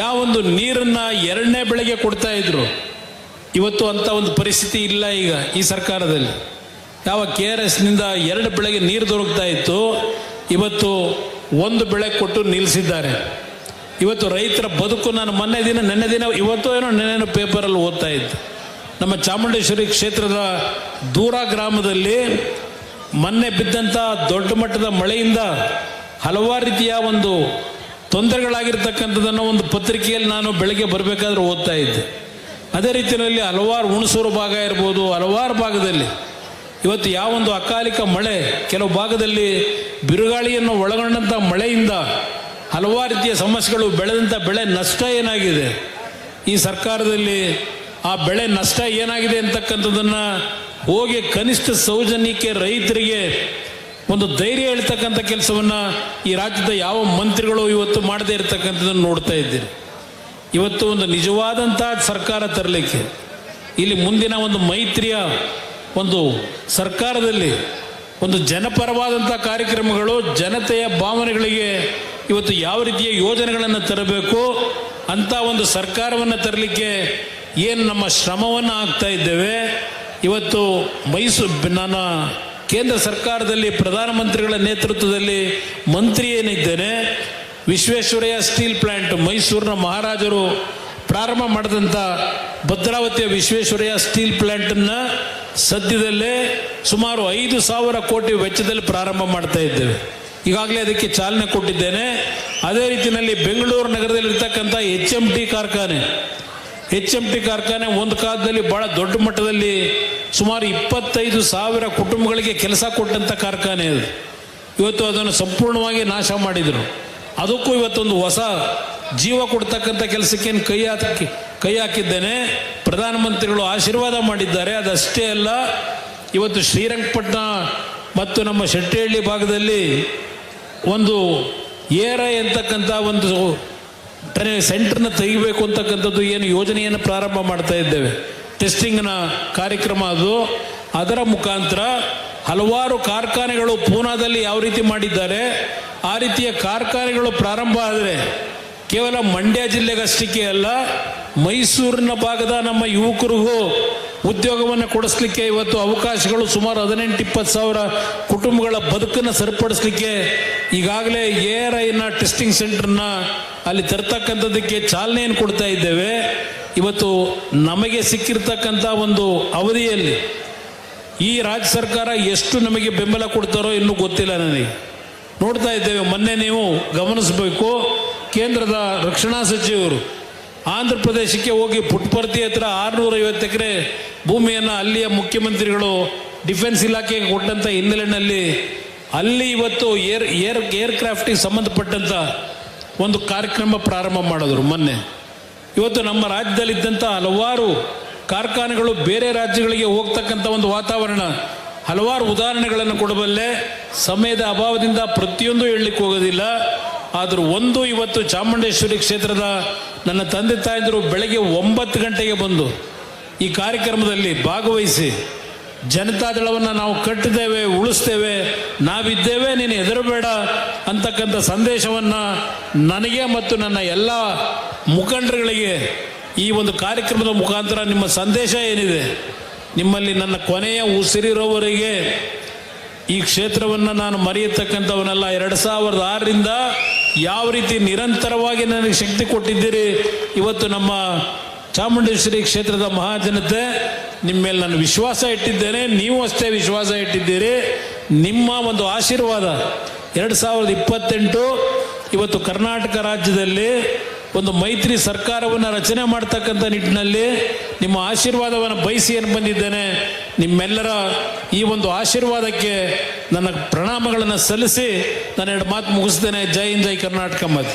ಯಾವೊಂದು ನೀರನ್ನು 2ನೇ ಬೆಳೆಗೆ ಕೊಡ್ತಾ ಇದ್ರು, ಇವತ್ತು ಅಂಥ ಒಂದು ಪರಿಸ್ಥಿತಿ ಇಲ್ಲ. ಈಗ ಈ ಸರ್ಕಾರದಲ್ಲಿ ಯಾವ KRSನಿಂದ 2 ಬೆಳೆಗೆ ನೀರು ದೊರಕ್ತಾ ಇತ್ತು, ಇವತ್ತು 1 ಬೆಳೆ ಕೊಟ್ಟು ನಿಲ್ಲಿಸಿದ್ದಾರೆ. ಇವತ್ತು ರೈತರ ಬದುಕು ನಾನು ನೆನ್ನೆ ದಿನ ಇವತ್ತು ಏನೋ ನೆನ್ನೆನೋ ಪೇಪರಲ್ಲಿ ಓದ್ತಾ ಇತ್ತು. ನಮ್ಮ ಚಾಮುಂಡೇಶ್ವರಿ ಕ್ಷೇತ್ರದ ದೂರ ಗ್ರಾಮದಲ್ಲಿ ಮೊನ್ನೆ ಬಿದ್ದಂಥ ದೊಡ್ಡ ಮಟ್ಟದ ಮಳೆಯಿಂದ ಹಲವಾರು ರೀತಿಯ ಒಂದು ತೊಂದರೆಗಳಾಗಿರ್ತಕ್ಕಂಥದ್ದನ್ನು ಒಂದು ಪತ್ರಿಕೆಯಲ್ಲಿ ನಾನು ಬೆಳಗ್ಗೆ ಬರಬೇಕಾದ್ರೆ ಓದ್ತಾ ಇದ್ದೆ. ಅದೇ ರೀತಿಯಲ್ಲಿ ಹಲವಾರು ಹುಣಸೂರು ಭಾಗ ಇರ್ಬೋದು, ಹಲವಾರು ಭಾಗದಲ್ಲಿ ಇವತ್ತು ಯಾವೊಂದು ಅಕಾಲಿಕ ಮಳೆ, ಕೆಲವು ಭಾಗದಲ್ಲಿ ಬಿರುಗಾಳಿಯನ್ನು ಒಳಗೊಂಡಂಥ ಮಳೆಯಿಂದ ಹಲವಾರು ರೀತಿಯ ಸಮಸ್ಯೆಗಳು, ಬೆಳೆದಂಥ ಬೆಳೆ ನಷ್ಟ ಏನಾಗಿದೆ, ಈ ಸರ್ಕಾರದಲ್ಲಿ ಆ ಬೆಳೆ ನಷ್ಟ ಏನಾಗಿದೆ ಅಂತಕ್ಕಂಥದ್ದನ್ನು ಹೋಗಿ ಕನಿಷ್ಠ ಸೌಜನ್ಯಕ್ಕೆ ರೈತರಿಗೆ ಒಂದು ಧೈರ್ಯ ಹೇಳ್ತಕ್ಕಂಥ ಕೆಲಸವನ್ನು ಈ ರಾಜ್ಯದ ಯಾವ ಮಂತ್ರಿಗಳು ಇವತ್ತು ಮಾಡದೇ ಇರತಕ್ಕಂಥದ್ದನ್ನು ನೋಡ್ತಾ ಇದ್ದೀರಿ. ಇವತ್ತು ಒಂದು ನಿಜವಾದಂಥ ಸರ್ಕಾರ ತರಲಿಕ್ಕೆ ಇಲ್ಲಿ ಮುಂದಿನ ಒಂದು ಮೈತ್ರಿಯ ಒಂದು ಸರ್ಕಾರದಲ್ಲಿ ಒಂದು ಜನಪರವಾದಂಥ ಕಾರ್ಯಕ್ರಮಗಳು, ಜನತೆಯ ಭಾವನೆಗಳಿಗೆ ಇವತ್ತು ಯಾವ ರೀತಿಯ ಯೋಜನೆಗಳನ್ನು ತರಬೇಕು ಅಂತ ಒಂದು ಸರ್ಕಾರವನ್ನು ತರಲಿಕ್ಕೆ ಏನು ನಮ್ಮ ಶ್ರಮವನ್ನು ಹಾಕ್ತಾ ಇದ್ದೇವೆ. ಇವತ್ತು ನಾನು ಕೇಂದ್ರ ಸರ್ಕಾರದಲ್ಲಿ ಪ್ರಧಾನಮಂತ್ರಿಗಳ ನೇತೃತ್ವದಲ್ಲಿ ಮಂತ್ರಿ ಏನಿದ್ದೇನೆ, ವಿಶ್ವೇಶ್ವರಯ್ಯ ಸ್ಟೀಲ್ ಪ್ಲ್ಯಾಂಟ್ ಮೈಸೂರಿನ ಮಹಾರಾಜರು ಪ್ರಾರಂಭ ಮಾಡಿದಂಥ ಭದ್ರಾವತಿಯ ವಿಶ್ವೇಶ್ವರಯ್ಯ ಸ್ಟೀಲ್ ಪ್ಲ್ಯಾಂಟನ್ನು ಸದ್ಯದಲ್ಲೇ ಸುಮಾರು 5,000 ಕೋಟಿ ವೆಚ್ಚದಲ್ಲಿ ಪ್ರಾರಂಭ ಮಾಡ್ತಾ ಇದ್ದೇವೆ. ಈಗಾಗಲೇ ಅದಕ್ಕೆ ಚಾಲನೆ ಕೊಟ್ಟಿದ್ದೇನೆ. ಅದೇ ರೀತಿಯಲ್ಲಿ ಬೆಂಗಳೂರು ನಗರದಲ್ಲಿರ್ತಕ್ಕಂಥ HMT ಕಾರ್ಖಾನೆ ಒಂದು ಕಾಲದಲ್ಲಿ ಭಾಳ ದೊಡ್ಡ ಮಟ್ಟದಲ್ಲಿ ಸುಮಾರು 25,000 ಕುಟುಂಬಗಳಿಗೆ ಕೆಲಸ ಕೊಟ್ಟಂಥ ಕಾರ್ಖಾನೆ ಅದು. ಇವತ್ತು ಅದನ್ನು ಸಂಪೂರ್ಣವಾಗಿ ನಾಶ ಮಾಡಿದರು. ಅದಕ್ಕೂ ಇವತ್ತೊಂದು ಹೊಸ ಜೀವ ಕೊಡ್ತಕ್ಕಂಥ ಕೆಲಸಕ್ಕೇನು ಕೈ ಹಾಕಿದ್ದೇನೆ. ಪ್ರಧಾನಮಂತ್ರಿಗಳು ಆಶೀರ್ವಾದ ಮಾಡಿದ್ದಾರೆ. ಅದಷ್ಟೇ ಅಲ್ಲ, ಇವತ್ತು ಶ್ರೀರಂಗಪಟ್ಟಣ ಮತ್ತು ನಮ್ಮ ಶೆಟ್ಟಿಹಳ್ಳಿ ಭಾಗದಲ್ಲಿ ಒಂದು ಏರೈ ಅಂತಕ್ಕಂಥ ಒಂದು ಸೆಂಟರ್ನ ತೆಗಿಬೇಕು ಅಂತಕ್ಕಂಥದ್ದು ಏನು ಯೋಜನೆಯನ್ನು ಪ್ರಾರಂಭ ಮಾಡ್ತಾ ಇದ್ದೇವೆ. ಟೆಸ್ಟಿಂಗ್ನ ಕಾರ್ಯಕ್ರಮ ಅದು. ಅದರ ಮುಖಾಂತರ ಹಲವಾರು ಕಾರ್ಖಾನೆಗಳು ಪೂನಾದಲ್ಲಿ ಯಾವ ರೀತಿ ಮಾಡಿದ್ದಾರೆ ಆ ರೀತಿಯ ಕಾರ್ಖಾನೆಗಳು ಪ್ರಾರಂಭ ಆದರೆ ಕೇವಲ ಮಂಡ್ಯ ಜಿಲ್ಲೆಗಷ್ಟಕ್ಕೆ ಅಲ್ಲ, ಮೈಸೂರಿನ ಭಾಗದ ನಮ್ಮ ಯುವಕರಿಗೂ ಉದ್ಯೋಗವನ್ನು ಕೊಡಿಸ್ಲಿಕ್ಕೆ ಇವತ್ತು ಅವಕಾಶಗಳು ಸುಮಾರು 18-20 ಸಾವಿರ ಕುಟುಂಬಗಳ ಬದುಕನ್ನು ಸರಿಪಡಿಸ್ಲಿಕ್ಕೆ ಈಗಾಗಲೇ ARIನ ಟೆಸ್ಟಿಂಗ್ ಸೆಂಟರ್ನ ಅಲ್ಲಿ ತರ್ತಕ್ಕಂಥದ್ದಕ್ಕೆ ಚಾಲನೆಯನ್ನು ಕೊಡ್ತಾ ಇದ್ದೇವೆ. ಇವತ್ತು ನಮಗೆ ಸಿಕ್ಕಿರ್ತಕ್ಕಂಥ ಒಂದು ಅವಧಿಯಲ್ಲಿ ಈ ರಾಜ್ಯ ಸರ್ಕಾರ ಎಷ್ಟು ನಮಗೆ ಬೆಂಬಲ ಕೊಡ್ತಾರೋ ಇನ್ನೂ ಗೊತ್ತಿಲ್ಲ ನನಗೆ. ನೋಡ್ತಾ ಇದ್ದೇವೆ. ಮೊನ್ನೆ ನೀವು ಗಮನಿಸಬೇಕು, ಕೇಂದ್ರದ ರಕ್ಷಣಾ ಸಚಿವರು ಆಂಧ್ರ ಪ್ರದೇಶಕ್ಕೆ ಹೋಗಿ ಪುಟ್ಪರ್ತಿ ಹತ್ರ 650 ಎಕರೆ ಭೂಮಿಯನ್ನು ಅಲ್ಲಿಯ ಮುಖ್ಯಮಂತ್ರಿಗಳು ಡಿಫೆನ್ಸ್ ಇಲಾಖೆಗೆ ಕೊಟ್ಟಂಥ ಹಿನ್ನೆಲೆಯಲ್ಲಿ ಅಲ್ಲಿ ಇವತ್ತು ಏರ್ಕ್ರಾಫ್ಟಿಗೆ ಸಂಬಂಧಪಟ್ಟಂಥ ಒಂದು ಕಾರ್ಯಕ್ರಮ ಪ್ರಾರಂಭ ಮಾಡಿದ್ರು ಮೊನ್ನೆ. ಇವತ್ತು ನಮ್ಮ ರಾಜ್ಯದಲ್ಲಿದ್ದಂಥ ಹಲವಾರು ಕಾರ್ಖಾನೆಗಳು ಬೇರೆ ರಾಜ್ಯಗಳಿಗೆ ಹೋಗ್ತಕ್ಕಂಥ ಒಂದು ವಾತಾವರಣ, ಹಲವಾರು ಉದಾಹರಣೆಗಳನ್ನು ಕೊಡಬಲ್ಲೆ. ಸಮಯದ ಅಭಾವದಿಂದ ಪ್ರತಿಯೊಂದು ಹೇಳಲಿಕ್ಕೆ ಹೋಗೋದಿಲ್ಲ. ಆದರೂ ಒಂದು, ಇವತ್ತು ಚಾಮುಂಡೇಶ್ವರಿ ಕ್ಷೇತ್ರದ ನನ್ನ ತಂದೆ ತಾಯಂದಿರು ಬೆಳಗ್ಗೆ 9 ಗಂಟೆಗೆ ಬಂದು ಈ ಕಾರ್ಯಕ್ರಮದಲ್ಲಿ ಭಾಗವಹಿಸಿ ಜನತಾದಳವನ್ನು ನಾವು ಕಟ್ಟಿದ್ದೇವೆ, ಉಳಿಸ್ತೇವೆ, ನಾವಿದ್ದೇವೆ, ನೀನು ಹೆದರಬೇಡ ಅಂತಕ್ಕಂಥ ಸಂದೇಶವನ್ನು ನನಗೆ ಮತ್ತು ನನ್ನ ಎಲ್ಲ ಮುಖಂಡರುಗಳಿಗೆ ಈ ಒಂದು ಕಾರ್ಯಕ್ರಮದ ಮುಖಾಂತರ ನಿಮ್ಮ ಸಂದೇಶ ಏನಿದೆ, ನಿಮ್ಮಲ್ಲಿ ನನ್ನ ಕೊನೆಯ ಉಸಿರಿರೋವರೆಗೆ ಈ ಕ್ಷೇತ್ರವನ್ನು ನಾನು ಮರೆಯತಕ್ಕಂಥವನಲ್ಲ. 2006ರಿಂದ ಯಾವ ರೀತಿ ನಿರಂತರವಾಗಿ ನನಗೆ ಶಕ್ತಿ ಕೊಟ್ಟಿದ್ದೀರಿ, ಇವತ್ತು ನಮ್ಮ ಚಾಮುಂಡೇಶ್ವರಿ ಕ್ಷೇತ್ರದ ಮಹಾಜನತೆ ನಿಮ್ಮ ಮೇಲೆ ನಾನು ವಿಶ್ವಾಸ ಇಟ್ಟಿದ್ದೇನೆ, ನೀವು ಅಷ್ಟೇ ವಿಶ್ವಾಸ ಇಟ್ಟಿದ್ದೀರಿ. ನಿಮ್ಮ ಒಂದು ಆಶೀರ್ವಾದ 2028 ಇವತ್ತು ಕರ್ನಾಟಕ ರಾಜ್ಯದಲ್ಲಿ ಒಂದು ಮೈತ್ರಿ ಸರ್ಕಾರವನ್ನು ರಚನೆ ಮಾಡ್ತಕ್ಕಂಥ ನಿಟ್ಟಿನಲ್ಲಿ ನಿಮ್ಮ ಆಶೀರ್ವಾದವನ್ನು ಬಯಸಿ ಏನು ಬಂದಿದ್ದೇನೆ. ನಿಮ್ಮೆಲ್ಲರ ಈ ಒಂದು ಆಶೀರ್ವಾದಕ್ಕೆ ನನ್ನ ಪ್ರಣಾಮಗಳನ್ನು ಸಲ್ಲಿಸಿ ನಾನು 2 ಮಾತು ಮುಗಿಸ್ತೇನೆ. ಜೈ ಹಿಂದ್, ಜೈ ಕರ್ನಾಟಕ. ಮತ್